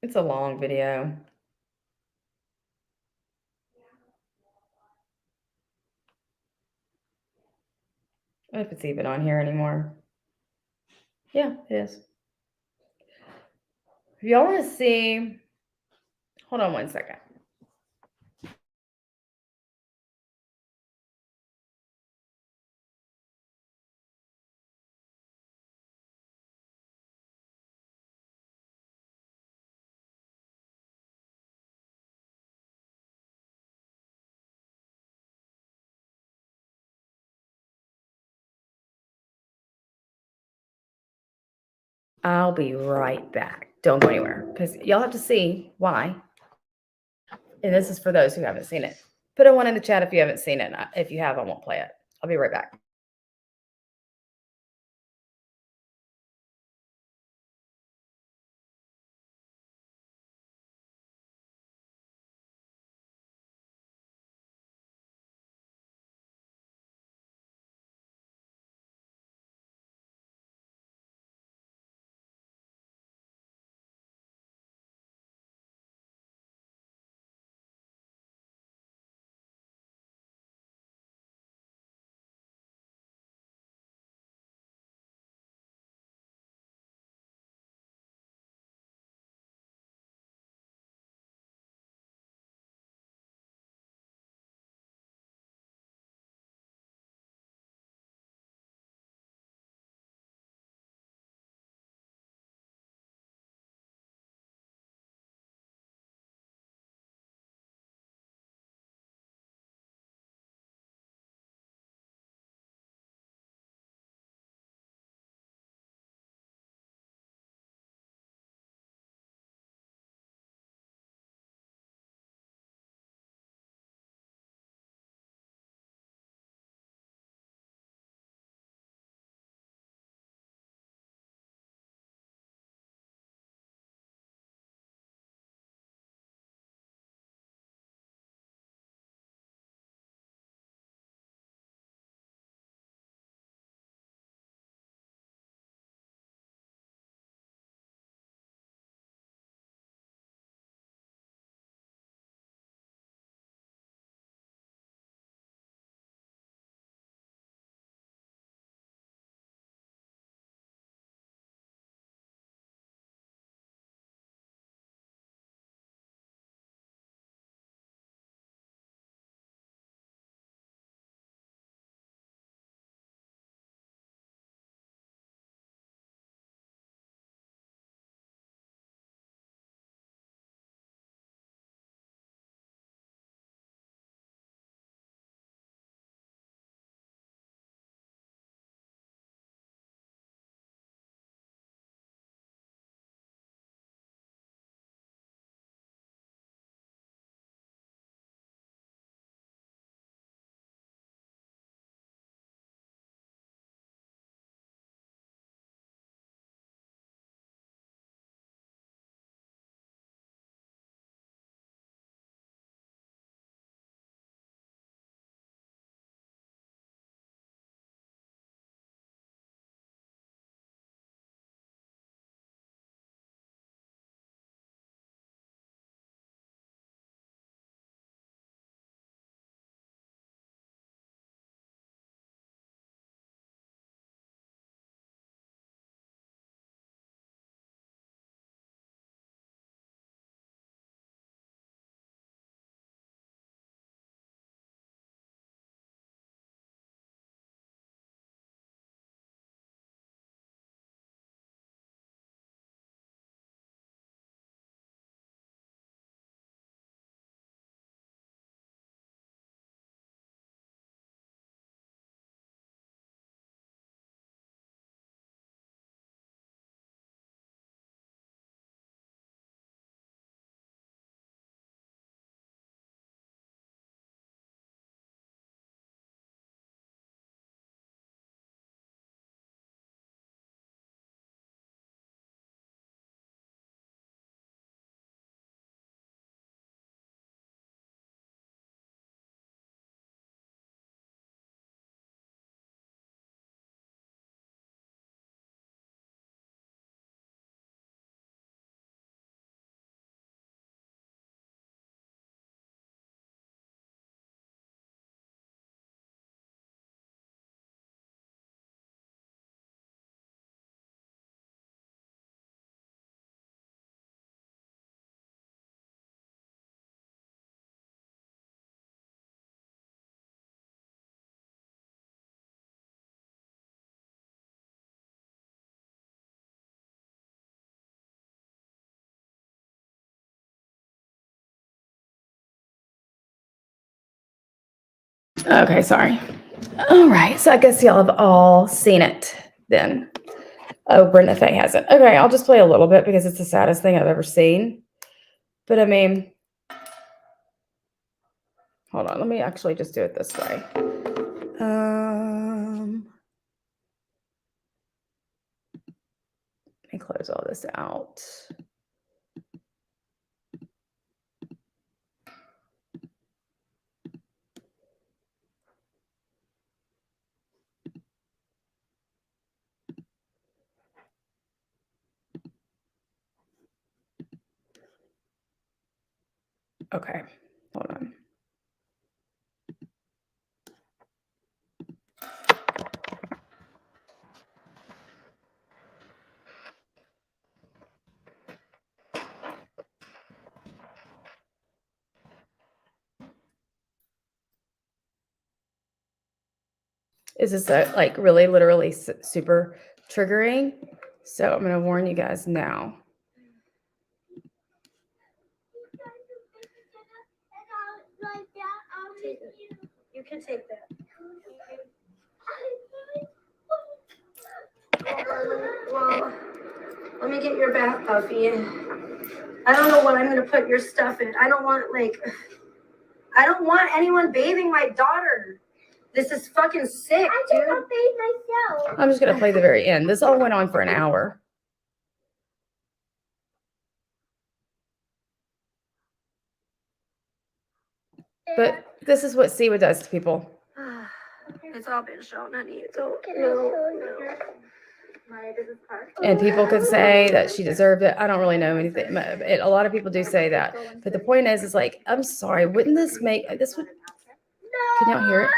it's a long video. I don't know if it's even on here anymore. Yeah, it is. If y'all want to see, hold on one second. I'll be right back. Don't go anywhere because y'all have to see why. And this is for those who haven't seen it. Put a 1 in the chat if you haven't seen it. If you have, I won't play it. I'll be right back. Okay, sorry. All right, so I guess y'all have all seen it then. Oh, Brenda Faye hasn't. Okay, I'll just play a little bit because it's the saddest thing I've ever seen. But I mean, hold on, let me actually just do it this way. Let me close all this out. Okay, hold on. Is this like really literally super triggering? So I'm going to warn you guys now. You can take that. Well, let me get your bath, Puffy. I don't know what I'm going to put your stuff in. I don't want anyone bathing my daughter. This is fucking sick, dude. I just bathe myself. I'm just going to play the very end. This all went on for an hour. But this is what Siwa does to people. It's all been shown, honey. So, no. And people could say that she deserved it. I don't really know anything. A lot of people do say that. But the point is like, I'm sorry. Wouldn't this make this would? Can y'all hear it?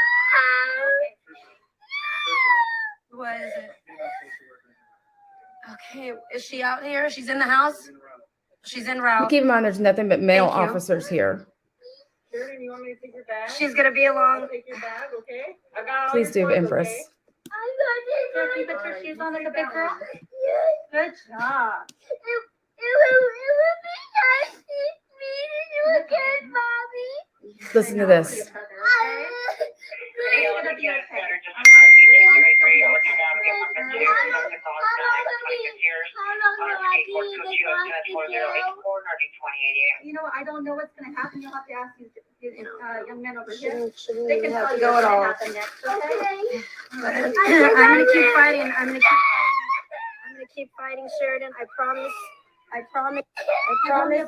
What is it? Okay, is she out here? She's in the house? She's en route. Keep in mind, there's nothing but male officers here. Jordan, you want me to take your bag? She's gonna be along. Take your bag, okay? I got all Please your do, clothes, Empress. okay? So you put your shoes on like a big girl? Good job. Listen to this. You know, I don't know what's going to happen. You'll have to ask these young men over here. They can tell have to you go what's at going to all. happen next, okay? I'm gonna keep fighting. I'm gonna keep fighting, Sheridan. I promise. I promise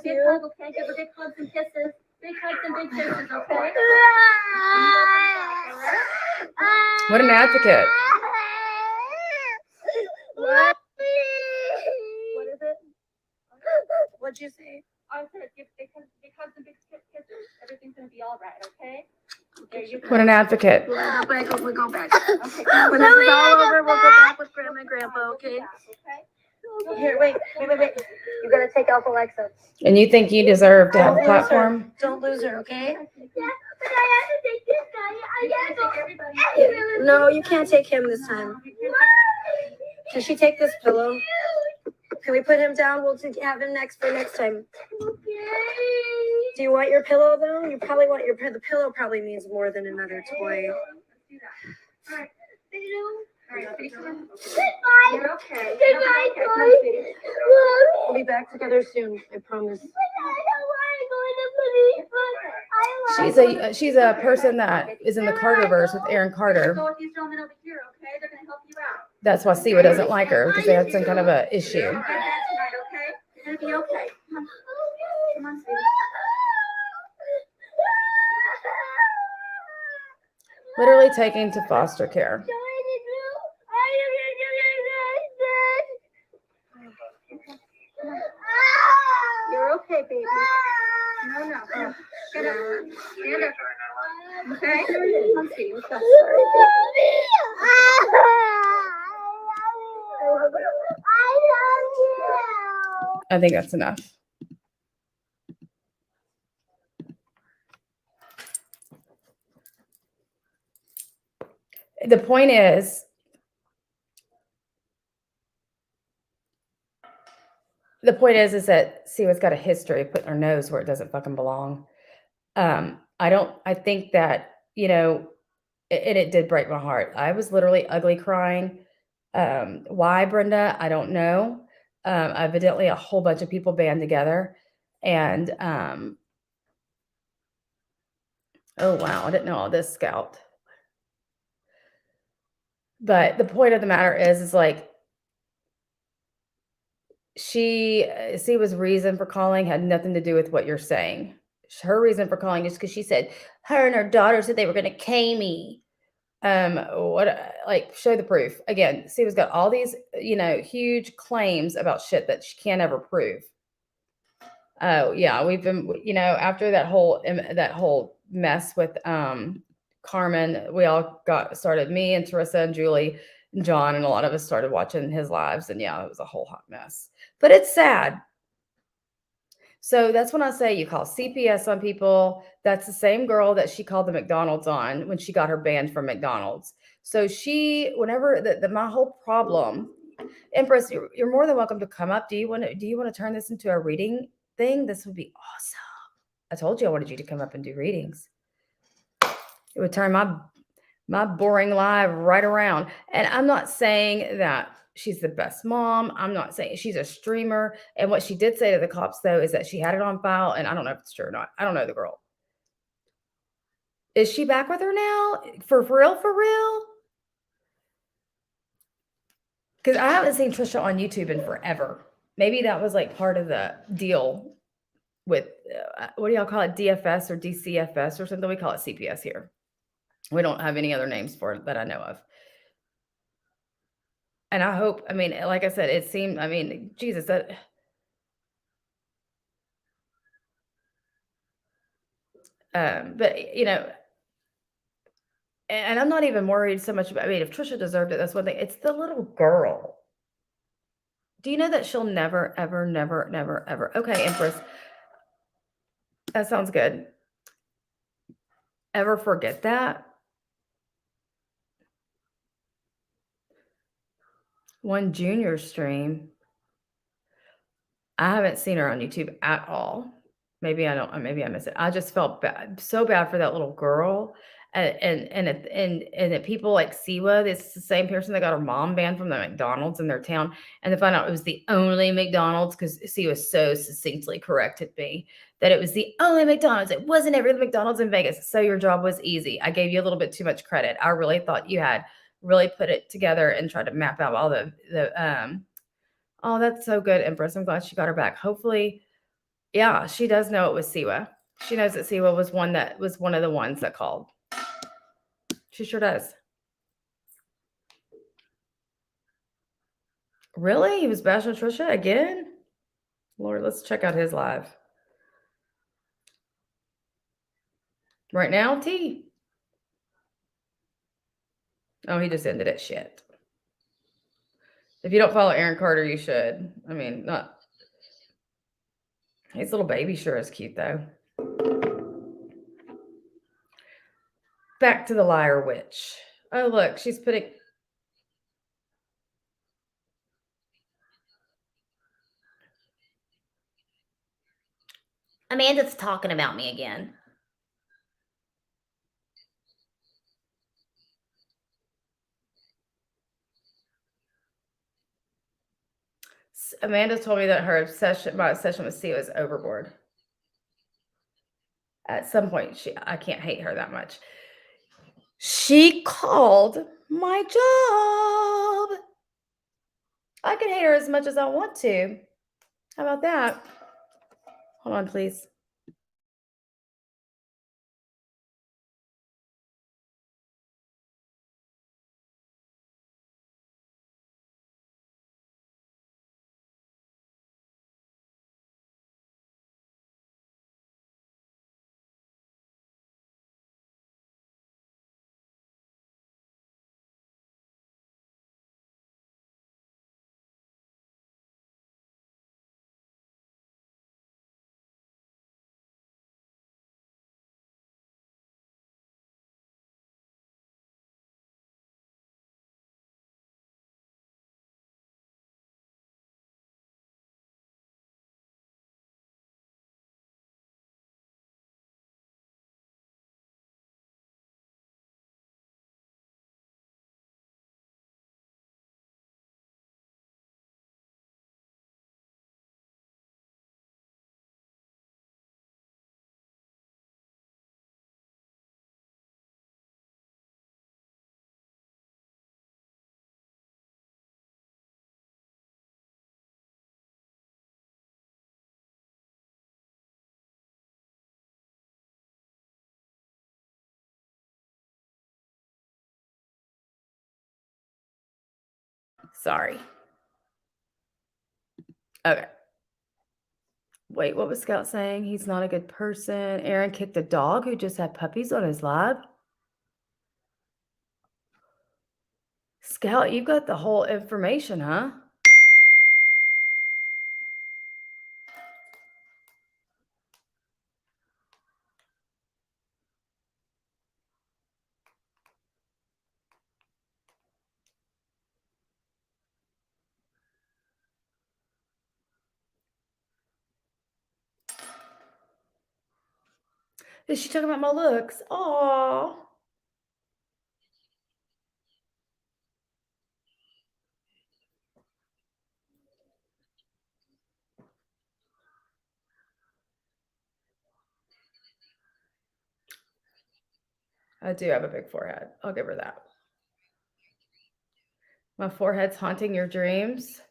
Big you. hug, okay? Give her big hugs and kisses. Big hugs and big kisses, okay? What an advocate. What? What is it? What'd you say? I said give big hugs and big kisses. Everything's going to be all right, okay? There you go. What an advocate. We'll go back. Okay. When this is all over, we'll go back with Grandma and Grandpa, okay? Here, wait. You gotta take off Alexa. And you think you deserve to have a platform? Don't lose her, okay? Yeah, but I have to take this guy. I have to take everybody. No, you can't take him this time. Can she take this pillow? Can we put him down? We'll have him next time. Do you want your pillow though? You probably want the pillow. Probably means more than another toy. Goodbye. You're okay. Goodbye, boy. We'll be back together soon. I promise. She's a person that is in the Carterverse with Aaron Carter. Go with these gentlemen over here, okay? They're gonna help you out. That's why Siwa doesn't like her, because they had some kind of a issue. You're gonna get that tonight, okay? You're gonna be okay. Come on, sweetie. Literally taken to foster care. You're okay, baby. No. Get up. Stand up. Okay? Come see. Let's go. I think that's enough. The point is, that Siwa's got a history of putting her nose where it doesn't fucking belong. I think that, and it did break my heart. I was literally ugly crying. Why, Brenda? I don't know. Evidently, a whole bunch of people band together, and oh wow, I didn't know all this, Scout. But the point of the matter is like she was reason for calling had nothing to do with what you're saying. Her reason for calling is because she said her and her daughter said they were going to K me. What like show the proof again? Siwa's got all these huge claims about shit that she can't ever prove. Oh yeah, we've been after that whole mess with Carmen, we all got started. Me and Teresa and Julie and John and a lot of us started watching his lives, and yeah, it was a whole hot mess. But it's sad. So that's when I say you call CPS on people. That's the same girl that she called the McDonald's on when she got her banned from McDonald's. So whenever my whole problem, Empress, you're more than welcome to come up. Do you want to turn this into a reading thing? This would be awesome. I told you I wanted you to come up and do readings. It would turn my boring live right around. And I'm not saying that she's the best mom. I'm not saying she's a streamer. And what she did say to the cops, though, is that she had it on file. And I don't know if it's true or not. I don't know the girl. Is she back with her now? For real? For real? Because I haven't seen Trisha on YouTube in forever. Maybe that was like part of the deal with, what do y'all call it? DFS or DCFS or something? We call it CPS here. We don't have any other names for it that I know of. And I hope, I mean, like I said, it seemed, I mean, Jesus, that. But, and I'm not even worried so much about, I mean, if Trisha deserved it, that's one thing. It's the little girl. Do you know that she'll never, ever, never, never, ever. Okay, Empress. That sounds good. Ever forget that? One junior stream. I haven't seen her on YouTube at all. Maybe I don't. Maybe I miss it. I just felt bad, so bad for that little girl, and that people like Siwa. It's the same person that got her mom banned from the McDonald's in their town, and to find out it was the only McDonald's because Siwa so succinctly corrected me that it was the only McDonald's. It wasn't every McDonald's in Vegas. So your job was easy. I gave you a little bit too much credit. I really thought you had really put it together and tried to map out all the. Oh, that's so good, Empress. I'm glad she got her back. Hopefully. Yeah, she does know it was Siwa. She knows that Siwa was one of the ones that called. She sure does. Really? He was bashing Trisha again? Lord, let's check out his live. Right now, T. Oh, he just ended it. Shit. If you don't follow Aaron Carter, you should. I mean, not. His little baby sure is cute, though. Back to the liar witch. Oh, look, she's putting. Amanda's talking about me again. Amanda told me that my obsession with Siwa is overboard. At some point, I can't hate her that much. She called my job. I can hate her as much as I want to. How about that? Hold on, please. Sorry. Okay. Wait, what was Scout saying? He's not a good person. Aaron kicked a dog who just had puppies on his lap. Scout, you got the whole information, huh? Is she talking about my looks? Aww. I do have a big forehead. I'll give her that. My forehead's haunting your dreams.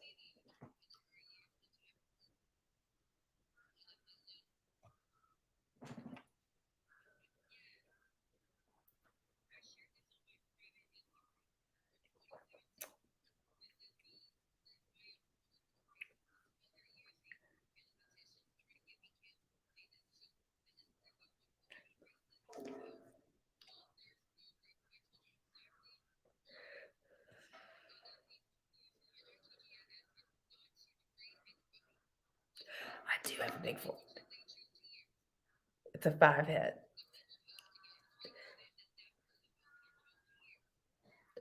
I do have a big forehead. It's a 5 head.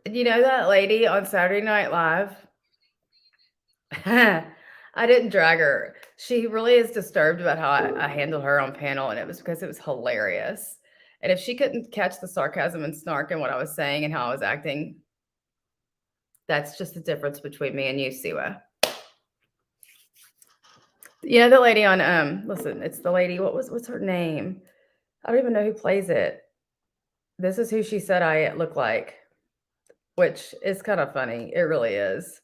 You know that lady on Saturday Night Live? I didn't drag her. She really is disturbed about how I handled her on panel, and it was because it was hilarious. And if she couldn't catch the sarcasm and snark in what I was saying and how I was acting, that's just the difference between me and you, Siwa. You know the lady on listen, it's the lady, what's her name? I don't even know who plays it. This is who she said I look like, which is kind of funny. It really is.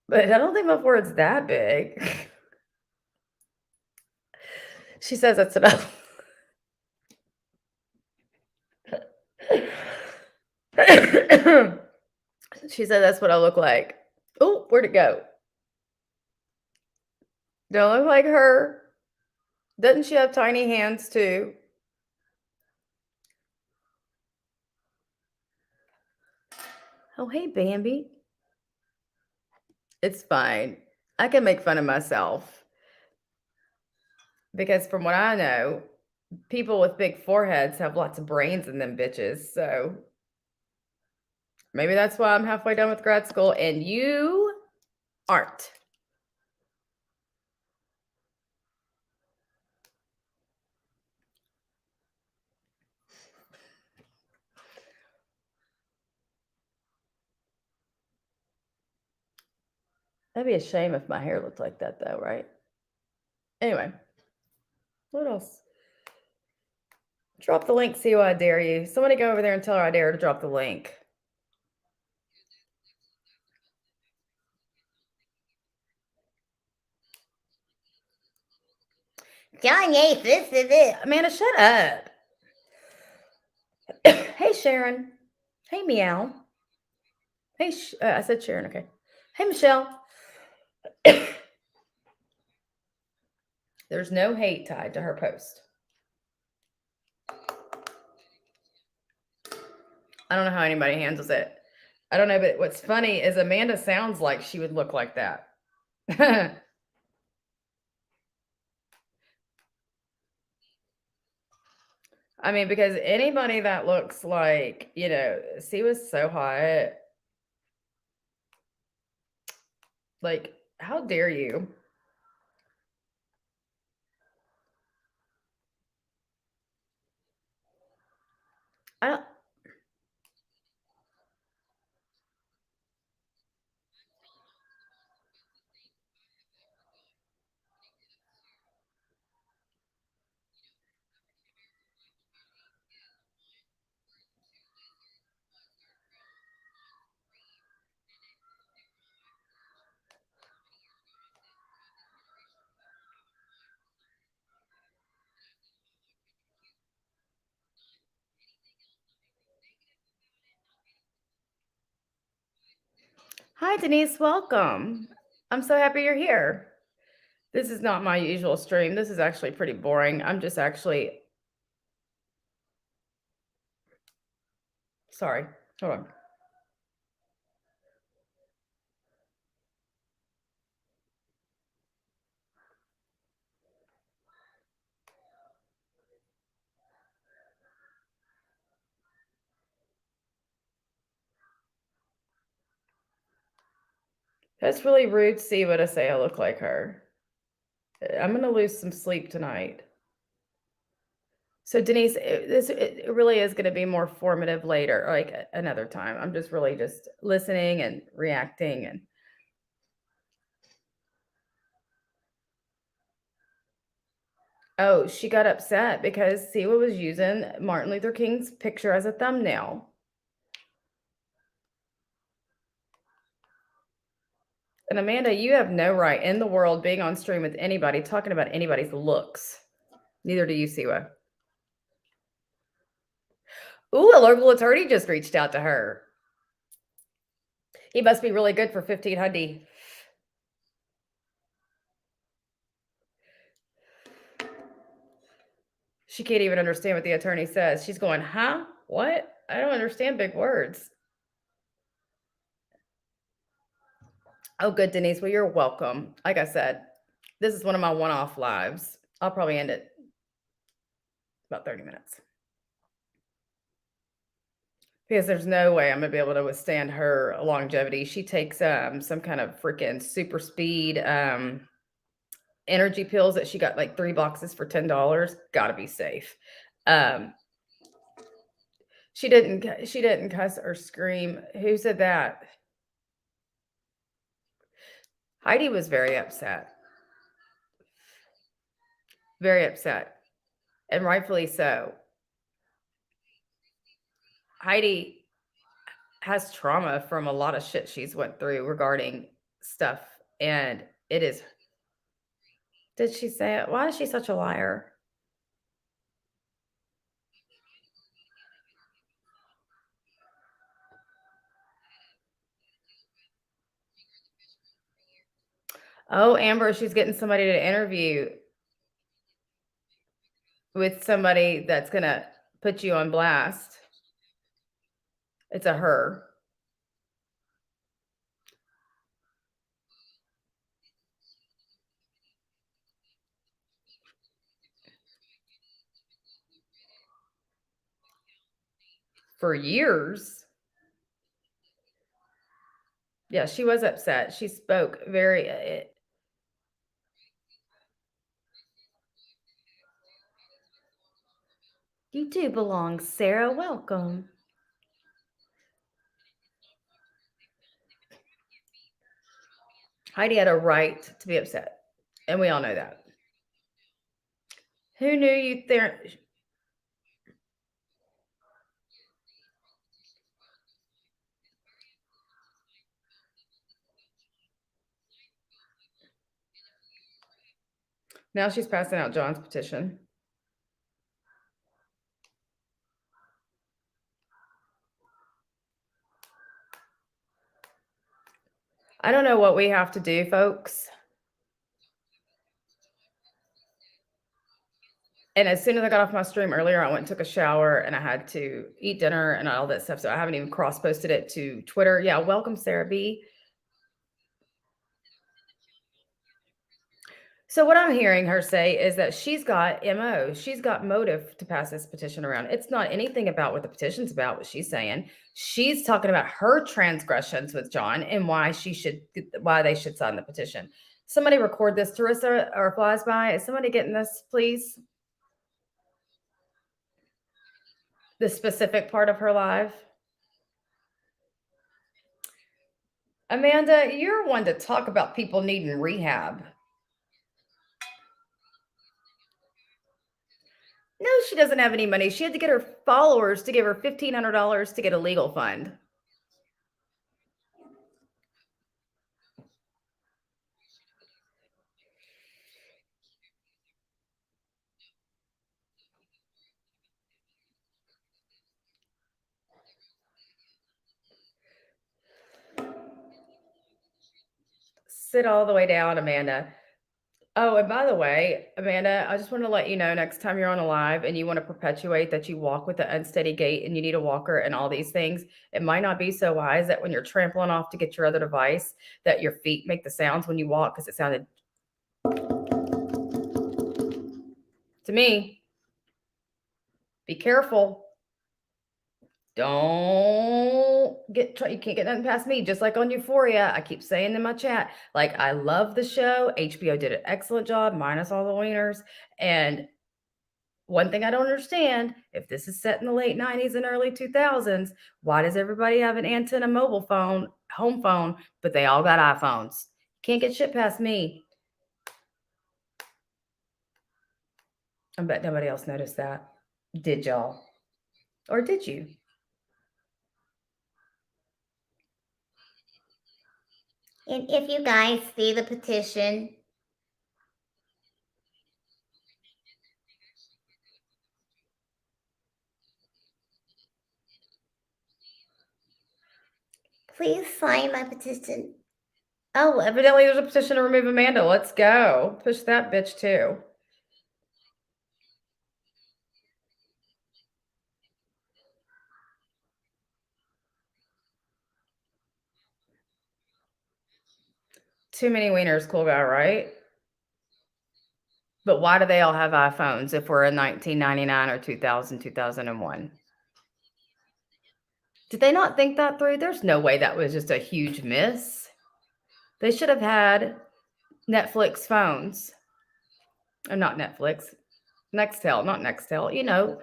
But I don't think my forehead's that big. She says that's enough. She said that's what I look like. Oh, where'd it go? Don't look like her. Doesn't she have tiny hands too? Oh, hey, Bambi. It's fine. I can make fun of myself. Because from what I know, people with big foreheads have lots of brains in them bitches. So maybe that's why I'm halfway done with grad school and you aren't. That'd be a shame if my hair looked like that, though, right? Anyway, what else? Drop the link, see why I dare you. Somebody go over there and tell her I dare her to drop the link. Kanye, this is it. Amanda, shut up. Hey, Sharon. Hey, Meow. Hey, I said Sharon, okay. Hey, Michelle. There's no hate tied to her post. I don't know how anybody handles it. I don't know, but what's funny is Amanda sounds like she would look like that. I mean, because anybody that looks like, she was so hot. Like, how dare you? I don't. Hi, Denise. Welcome. I'm so happy you're here. This is not my usual stream. This is actually pretty boring. I'm just actually... Sorry. Hold on. That's really rude, Siva, to say I look like her. I'm going to lose some sleep tonight. So Denise, it really is going to be more formative later, like another time. I'm just really just listening and reacting. And oh, she got upset because Siwa was using Martin Luther King's picture as a thumbnail. And Amanda, you have no right in the world being on stream with anybody talking about anybody's looks. Neither do you, Siwa. Ooh, a local attorney just reached out to her. He must be really good for 1,500. She can't even understand what the attorney says. She's going, huh? What? I don't understand big words. Oh, good, Denise. Well, you're welcome. Like I said, this is one of my one-off lives. I'll probably end it about 30 minutes. Because there's no way I'm going to be able to withstand her longevity. She takes some kind of freaking super speed energy pills that she got like 3 boxes for $10. Gotta be safe. She didn't cuss or scream. Who said that? Heidi was very upset. Very upset. And rightfully so. Heidi has trauma from a lot of shit she's went through regarding stuff. And it is... Did she say it? Why is she such a liar? Oh, Amber, she's getting somebody to interview with somebody that's going to put you on blast. It's a her. For years. Yeah, she was upset. She spoke very... You do belong, Sarah. Welcome. Heidi had a right to be upset. And we all know that. Who knew you there? Now she's passing out John's petition. I don't know what we have to do, folks. And as soon as I got off my stream earlier, I went and took a shower and I had to eat dinner and all that stuff. So I haven't even cross-posted it to Twitter. Yeah, welcome, Sarah B. So what I'm hearing her say is that she's got MO. She's got motive to pass this petition around. It's not anything about what the petition's about, what she's saying. She's talking about her transgressions with John and why they should sign the petition. Somebody record this, Teresa or Flies By. Is somebody getting this, please? The specific part of her live. Amanda, you're one to talk about people needing rehab. No, she doesn't have any money. She had to get her followers to give her $1,500 to get a legal fund. Sit all the way down, Amanda. Oh, and by the way, Amanda, I just want to let you know next time you're on a live and you want to perpetuate that you walk with an unsteady gait and you need a walker and all these things, it might not be so wise that when you're trampling off to get your other device, that your feet make the sounds when you walk, because it sounded to me. Be careful. Don't you can't get nothing past me. Just like on Euphoria, I keep saying in my chat, like, I love the show. HBO did an excellent job, minus all the wieners. And one thing I don't understand, if this is set in the late 90s and early 2000s, why does everybody have an antenna mobile phone, home phone, but they all got iPhones? Can't get shit past me. I bet nobody else noticed that. Did y'all? Or did you? And if you guys see the petition, please sign my petition. Oh, evidently there's a petition to remove Amanda. Let's go. Push that bitch too. Too many wieners, cool guy, right? But why do they all have iPhones if we're in 1999 or 2000, 2001? Did they not think that through? There's no way that was just a huge miss. They should have had Netflix phones. Or not Netflix. Nextel, not Nextel. You know,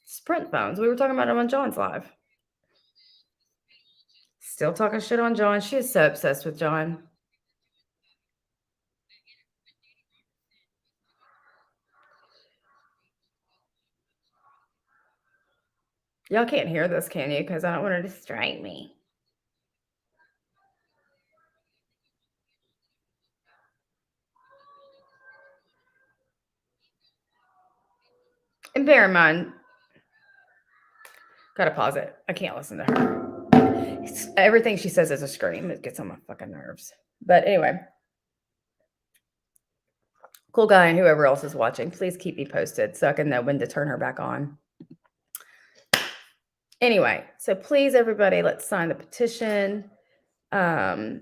Sprint phones. We were talking about them on John's live. Still talking shit on John. She is so obsessed with John. Y'all can't hear this, can you? Because I don't want to distract me. And bear in mind, gotta pause it. I can't listen to her. Everything she says is a scream. It gets on my fucking nerves. But anyway, cool guy and whoever else is watching, please keep me posted so I can know when to turn her back on. Anyway, so please, everybody, let's sign the petition. Anything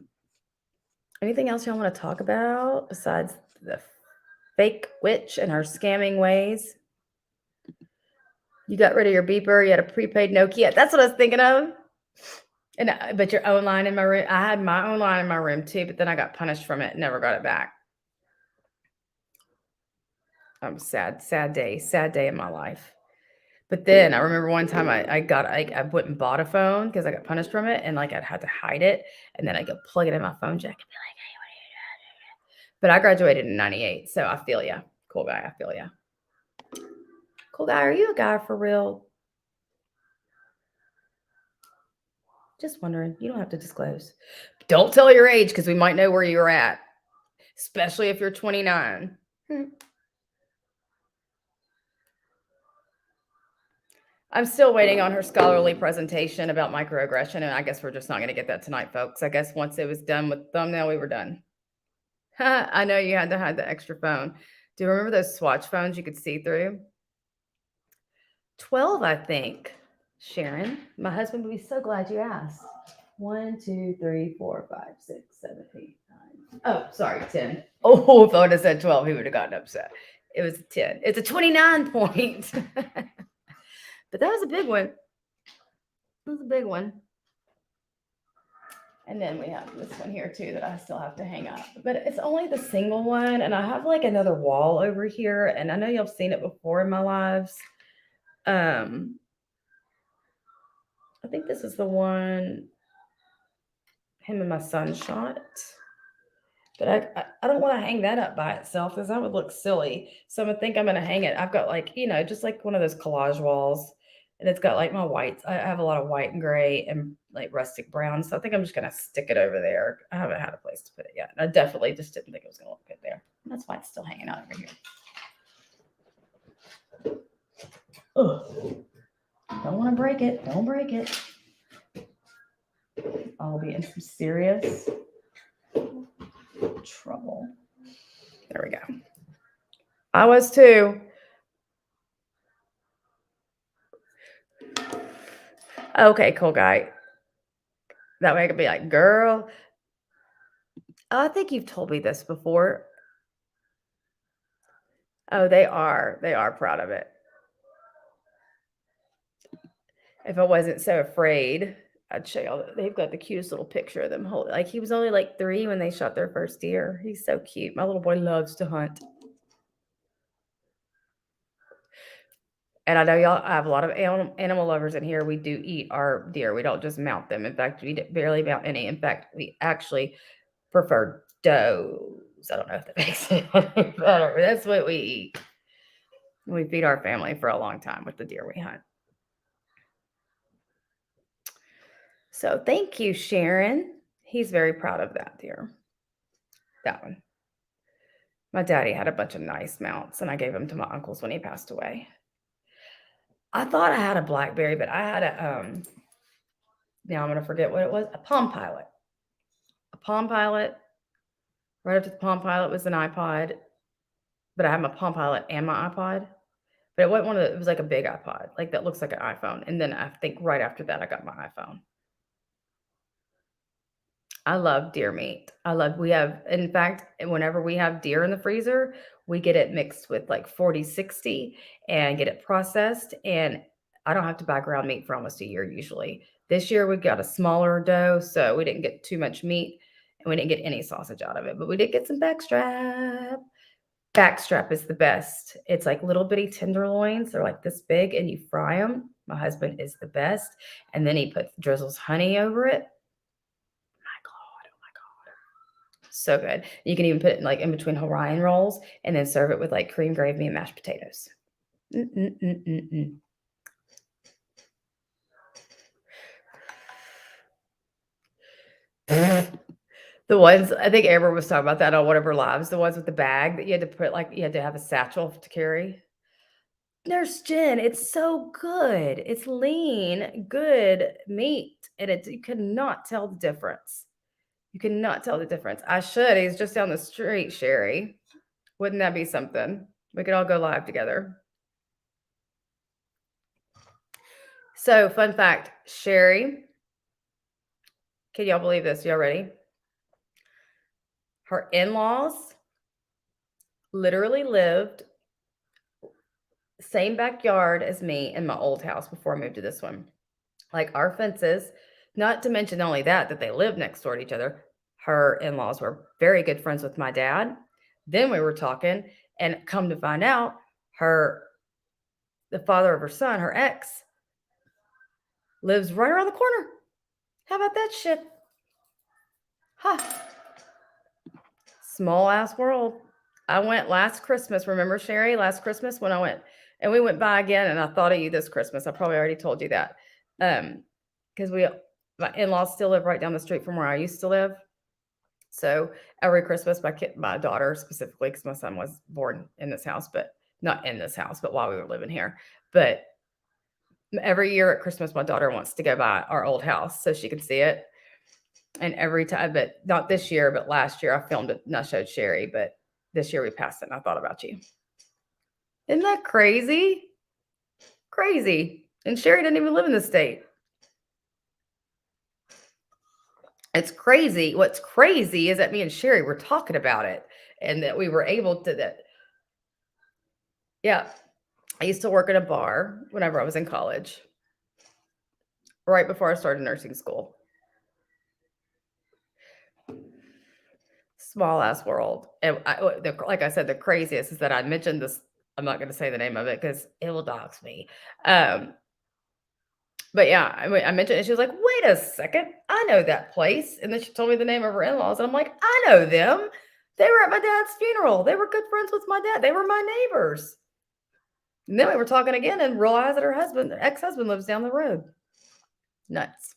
else y'all want to talk about besides the fake witch and her scamming ways? You got rid of your beeper. You had a prepaid Nokia. That's what I was thinking of. And but your own line in my room. I had my own line in my room too, but then I got punished from it and never got it back. Sad day in my life. But then I remember one time I went and bought a phone because I got punished from it, and like I'd had to hide it, and then I go plug it in my phone jack and be like, "Hey, what are you doing?" But I graduated in '98, so I feel ya, cool guy. I feel ya, cool guy. Are you a guy for real? Just wondering. You don't have to disclose. Don't tell your age because we might know where you're at, especially if you're 29. I'm still waiting on her scholarly presentation about microaggression, and I guess we're just not going to get that tonight, folks. I guess once it was done with thumbnail, we were done. I know you had to hide the extra phone. Do you remember those swatch phones you could see through? 12, I think. Sharon, my husband would be so glad you asked. 1, 2, 3, 4, 5, 6, 7, 8, 9. Oh, sorry, 10. Oh, if I would have said 12, he would have gotten upset. It was a 10. It's a 29 point. But that was a big one. That was a big one. And then we have this one here too that I still have to hang up. But it's only the single one. And I have like another wall over here. And I know y'all have seen it before in my lives. I think this is the one him and my son shot. But I don't want to hang that up by itself because that would look silly. So I think I'm going to hang it. I've got like, you know, just like one of those collage walls. And it's got like my whites. I have a lot of white and gray and like rustic brown. So I think I'm just going to stick it over there. I haven't had a place to put it yet. I definitely just didn't think it was going to look good there. That's why it's still hanging out over here. Ugh. Don't want to break it. Don't break it. I'll be in some serious trouble. There we go. I was too. Okay, cool guy. That way I could be like, girl. I think you've told me this before. Oh, they are. They are proud of it. If I wasn't so afraid, I'd show y'all. They've got the cutest little picture of them holding. Like he was only like 3 when they shot their first deer. He's so cute. My little boy loves to hunt. And I know y'all, I have a lot of animal lovers in here. We do eat our deer. We don't just mount them. In fact, we barely mount any. In fact, we actually prefer does. I don't know if that makes it any better, but that's what we eat. We feed our family for a long time with the deer we hunt. So thank you, Sharon. He's very proud of that deer. That one. My daddy had a bunch of nice mounts, and I gave them to my uncles when he passed away. I thought I had a Blackberry, but I had a now I'm gonna forget what it was. A Palm Pilot. A Palm Pilot. Right after the Palm Pilot was an iPod, but I had my Palm Pilot and my iPod. But it wasn't one of the, it was like a big iPod, like that looks like an iPhone. And then I think right after that, I got my iPhone. I love deer meat. We have, in fact, whenever we have deer in the freezer, we get it mixed with like 40/60 and get it processed. And I don't have to buy ground meat for almost a year usually. This year we got a smaller doe, so we didn't get too much meat and we didn't get any sausage out of it, but we did get some backstrap. Backstrap is the best. It's like little bitty tenderloins. They're like this big and you fry them. My husband is the best. And then he drizzles honey over it. Oh my God. So good. You can even put it like in between Hawaiian rolls and then serve it with like cream gravy and mashed potatoes. The ones, I think Amber was talking about that on one of her lives, the ones with the bag that you had to put, like, you had to have a satchel to carry. Nurse Jen, it's so good. It's lean, good meat, and you cannot tell the difference. You cannot tell the difference. I should. He's just down the street, Sherry. Wouldn't that be something? We could all go live together. So, fun fact, Sherry, can y'all believe this? Y'all ready? Her in-laws literally lived same backyard as me in my old house before I moved to this one. Like our fences, not to mention only that they lived next door to each other. Her in-laws were very good friends with my dad. Then we were talking, and come to find out, the father of her son, her ex, lives right around the corner. How about that shit? Huh. Small ass world. I went last Christmas. Remember, Sherry, last Christmas when I went, and we went by again, and I thought of you this Christmas. I probably already told you that. Because my in-laws still live right down the street from where I used to live. So every Christmas, my daughter specifically, because my son was born in this house, but not in this house, but while we were living here. But every year at Christmas, my daughter wants to go by our old house so she can see it. And every time, but not this year, but last year I filmed it and I showed Sherry, but this year we passed it and I thought about you. Isn't that crazy? Crazy. And Sherry didn't even live in the state. It's crazy. What's crazy is that me and Sherry were talking about it and that we were able to that. Yeah. I used to work at a bar whenever I was in college, right before I started nursing school. Small ass world. And like I said, the craziest is that I mentioned this. I'm not going to say the name of it because it will dox me. But yeah, I mentioned it. She was like, wait a second. I know that place. And then she told me the name of her in-laws. And I'm like, I know them. They were at my dad's funeral. They were good friends with my dad. They were my neighbors. And then we were talking again and realized that her ex-husband lives down the road. Nuts.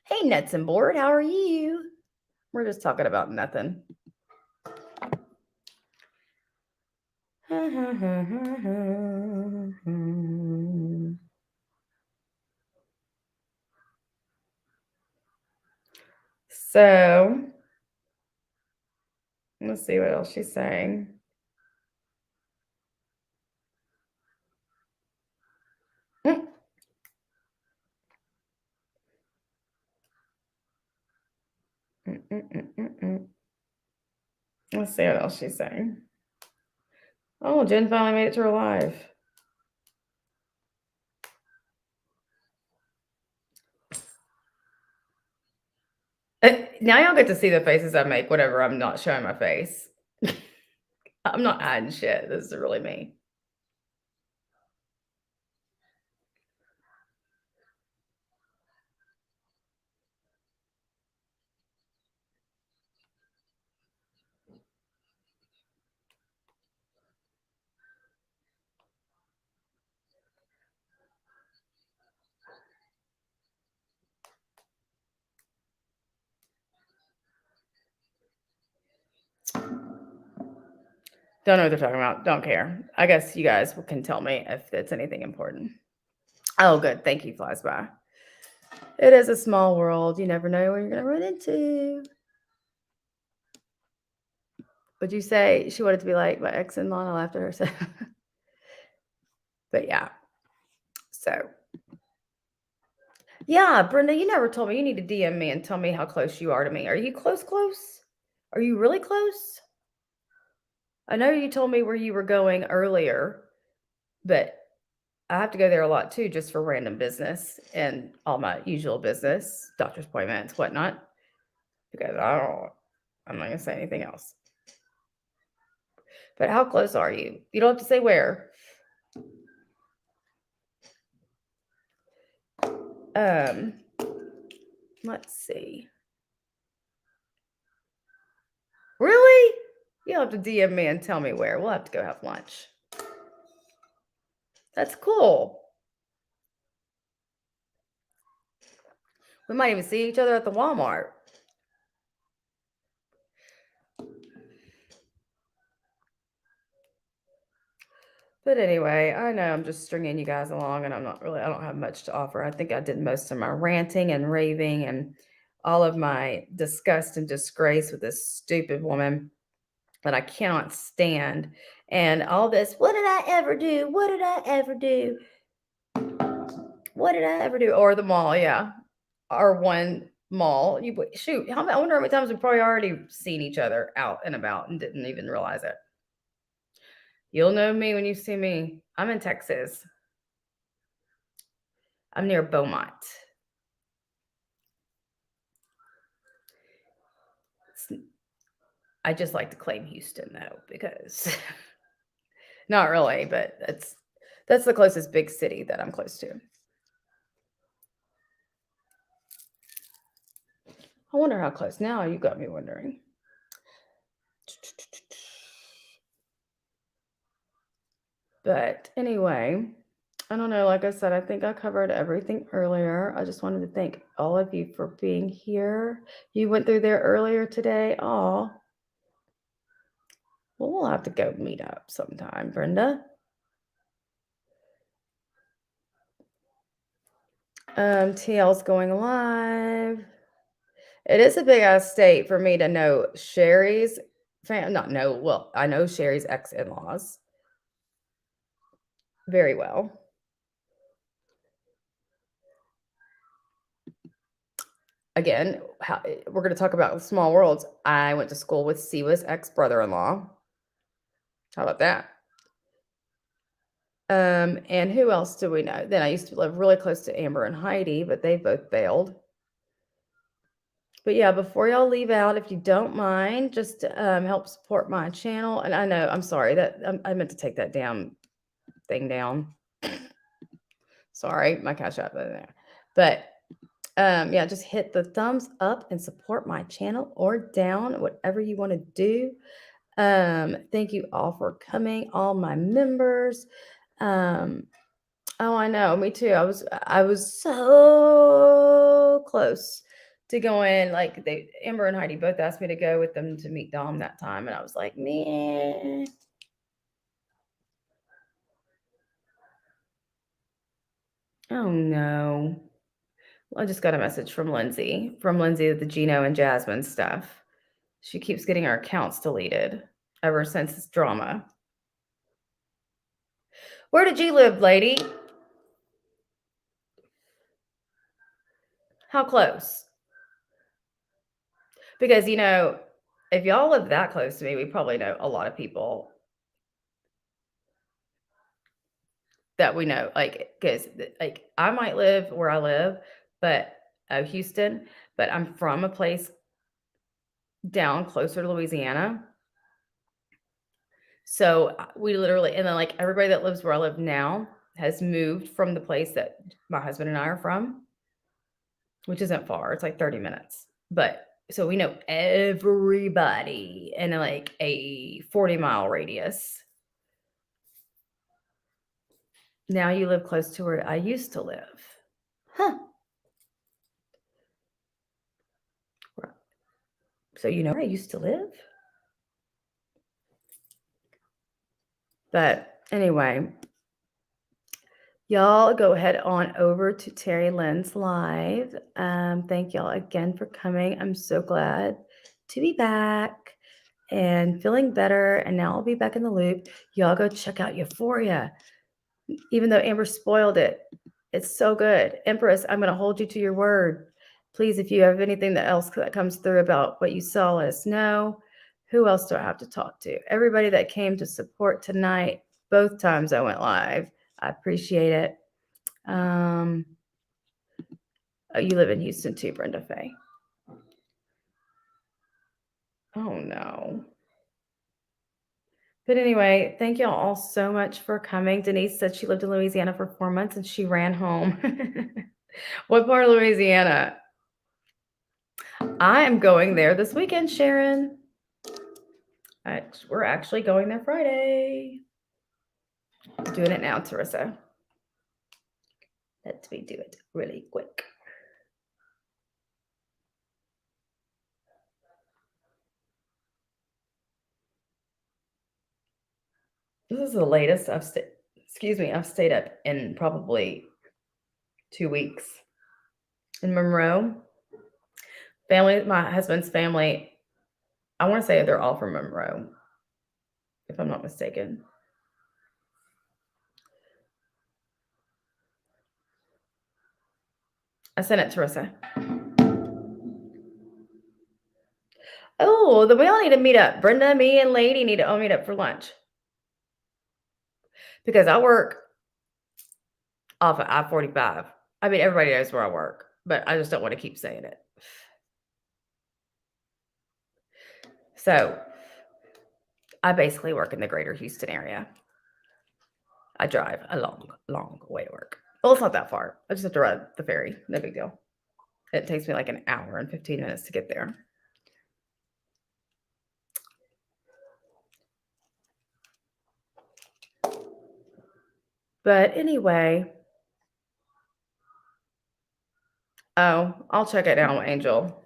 Hey, Nuts and Board. How are you? We're just talking about nothing. So Let's see what else she's saying. Let's see what else she's saying. Oh, Jen finally made it to her live. Now y'all get to see the faces I make whenever I'm not showing my face. I'm not hiding shit. This is really me. Don't know what they're talking about. Don't care. I guess you guys can tell me if it's anything important. Oh, good. Thank you, Flies By. It is a small world. You never know what you're going to run into. Would you say she wanted to be like my ex-in-law? And I laughed at her. So. But yeah. So. Yeah, Brenda, you never told me. You need to DM me and tell me how close you are to me. Are you close? Are you really close? I know you told me where you were going earlier, but I have to go there a lot too, just for random business and all my usual business, doctor's appointments, whatnot. Because I'm not going to say anything else. But how close are you? You don't have to say where. Let's see. Really? You'll have to DM me and tell me where. We'll have to go have lunch. That's cool. We might even see each other at the Walmart. But anyway, I know I'm just stringing you guys along and I don't have much to offer. I think I did most of my ranting and raving and all of my disgust and disgrace with this stupid woman that I cannot stand. And all this, what did I ever do? What did I ever do? What did I ever do? Or the mall, yeah. Our one mall. Shoot, I wonder how many times we've probably already seen each other out and about and didn't even realize it. You'll know me when you see me. I'm in Texas. I'm near Beaumont. I just like to claim Houston though, because not really, but that's the closest big city that I'm close to. I wonder how close. Now you got me wondering. But anyway, I don't know. Like I said, I think I covered everything earlier. I just wanted to thank all of you for being here. You went through there earlier today. Oh, well, we'll have to go meet up sometime, Brenda. TL's going live. It is a big ass state for me to know Sherry's I know Sherry's ex-in-laws very well. Again, we're going to talk about small worlds. I went to school with Siwa's ex-brother-in-law. How about that? And who else do we know? Then I used to live really close to Amber and Heidi, but they both bailed. But yeah, before y'all leave out, if you don't mind, just help support my channel. And I know, I'm sorry that I meant to take that damn thing down. Sorry, my Cash App in there. But yeah, just hit the thumbs up and support my channel, or down, whatever you want to do. Thank you all for coming, all my members. Oh, I know, me too. I was so close to going. Like Amber and Heidi both asked me to go with them to meet Dom that time, and I was like, man. Oh no. I just got a message from Lindsay, the Gino and Jasmine stuff. She keeps getting our accounts deleted ever since this drama. Where did you live, lady? How close? Because, you know, if y'all live that close to me, we probably know a lot of people that we know. Like, because, like, I might live where I live, but Houston, but I'm from a place down closer to Louisiana. So we literally, and then like everybody that lives where I live now has moved from the place that my husband and I are from, which isn't far. It's like 30 minutes. But so we know everybody in like a 40-mile radius. Now you live close to where I used to live. Huh. So you know where I used to live? But anyway, y'all go ahead on over to Terry Lynn's live. Thank y'all again for coming. I'm so glad to be back and feeling better. And now I'll be back in the loop. Y'all go check out Euphoria. Even though Amber spoiled it, it's so good. Empress, I'm going to hold you to your word. Please, if you have anything else that comes through about what you saw, let us know. Who else do I have to talk to? Everybody that came to support tonight, both times I went live. I appreciate it. Oh, you live in Houston too, Brenda Faye. Oh, no. But anyway, thank y'all all so much for coming. Denise said she lived in Louisiana for 4 months and she ran home. What part of Louisiana? I am going there this weekend, Sharon. We're actually going there Friday. I'm doing it now, Teresa. Let me do it really quick. This is the latest I've stayed up in probably 2 weeks. In Monroe, my husband's family, I want to say they're all from Monroe, if I'm not mistaken. I sent it, Teresa. Oh, then we all need to meet up. Brenda, me, and Lady need to all meet up for lunch. Because I work off of I-45. I mean, everybody knows where I work, but I just don't want to keep saying it. So I basically work in the greater Houston area. I drive a long, long way to work. Well, it's not that far. I just have to ride the ferry. No big deal. It takes me like an hour and 15 minutes to get there. But anyway. Oh, I'll check it now, Angel.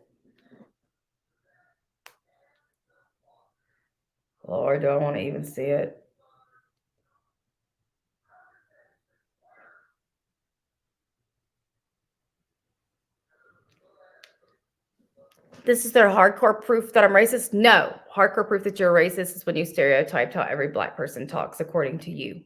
Lord, do I want to even see it? This is their hardcore proof that I'm racist? No. Hardcore proof that you're racist is when you stereotyped how every Black person talks according to you.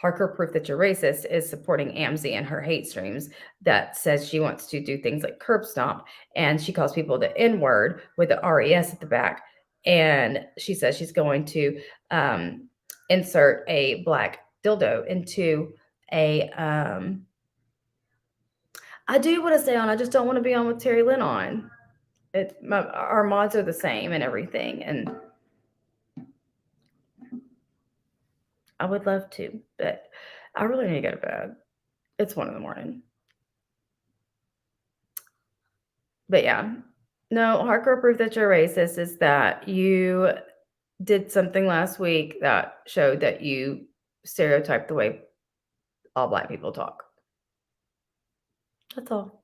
Hardcore proof that you're racist is supporting Amzi and her hate streams that says she wants to do things like curb stomp, and she calls people the N-word with the RES at the back. And she says she's going to insert a black dildo into a I do want to stay on. I just don't want to be on with Terry Lynn on. Our mods are the same and everything. And I would love to, but I really need to go to bed. It's 1 a.m. But yeah, no, hardcore proof that you're racist is that you did something last week that showed that you stereotype the way all Black people talk. That's all.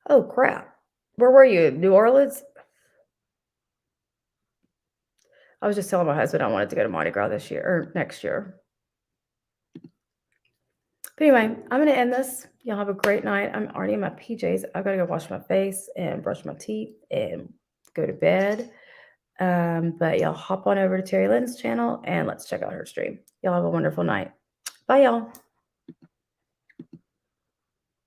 Oh, crap. Where were you? New Orleans? I was just telling my husband I wanted to go to Mardi Gras this year or next year. But anyway, I'm going to end this. Y'all have a great night. I'm already in my PJs. I've got to go wash my face and brush my teeth and go to bed. But y'all hop on over to Terry Lynn's channel and let's check out her stream. Y'all have a wonderful night. Bye, y'all.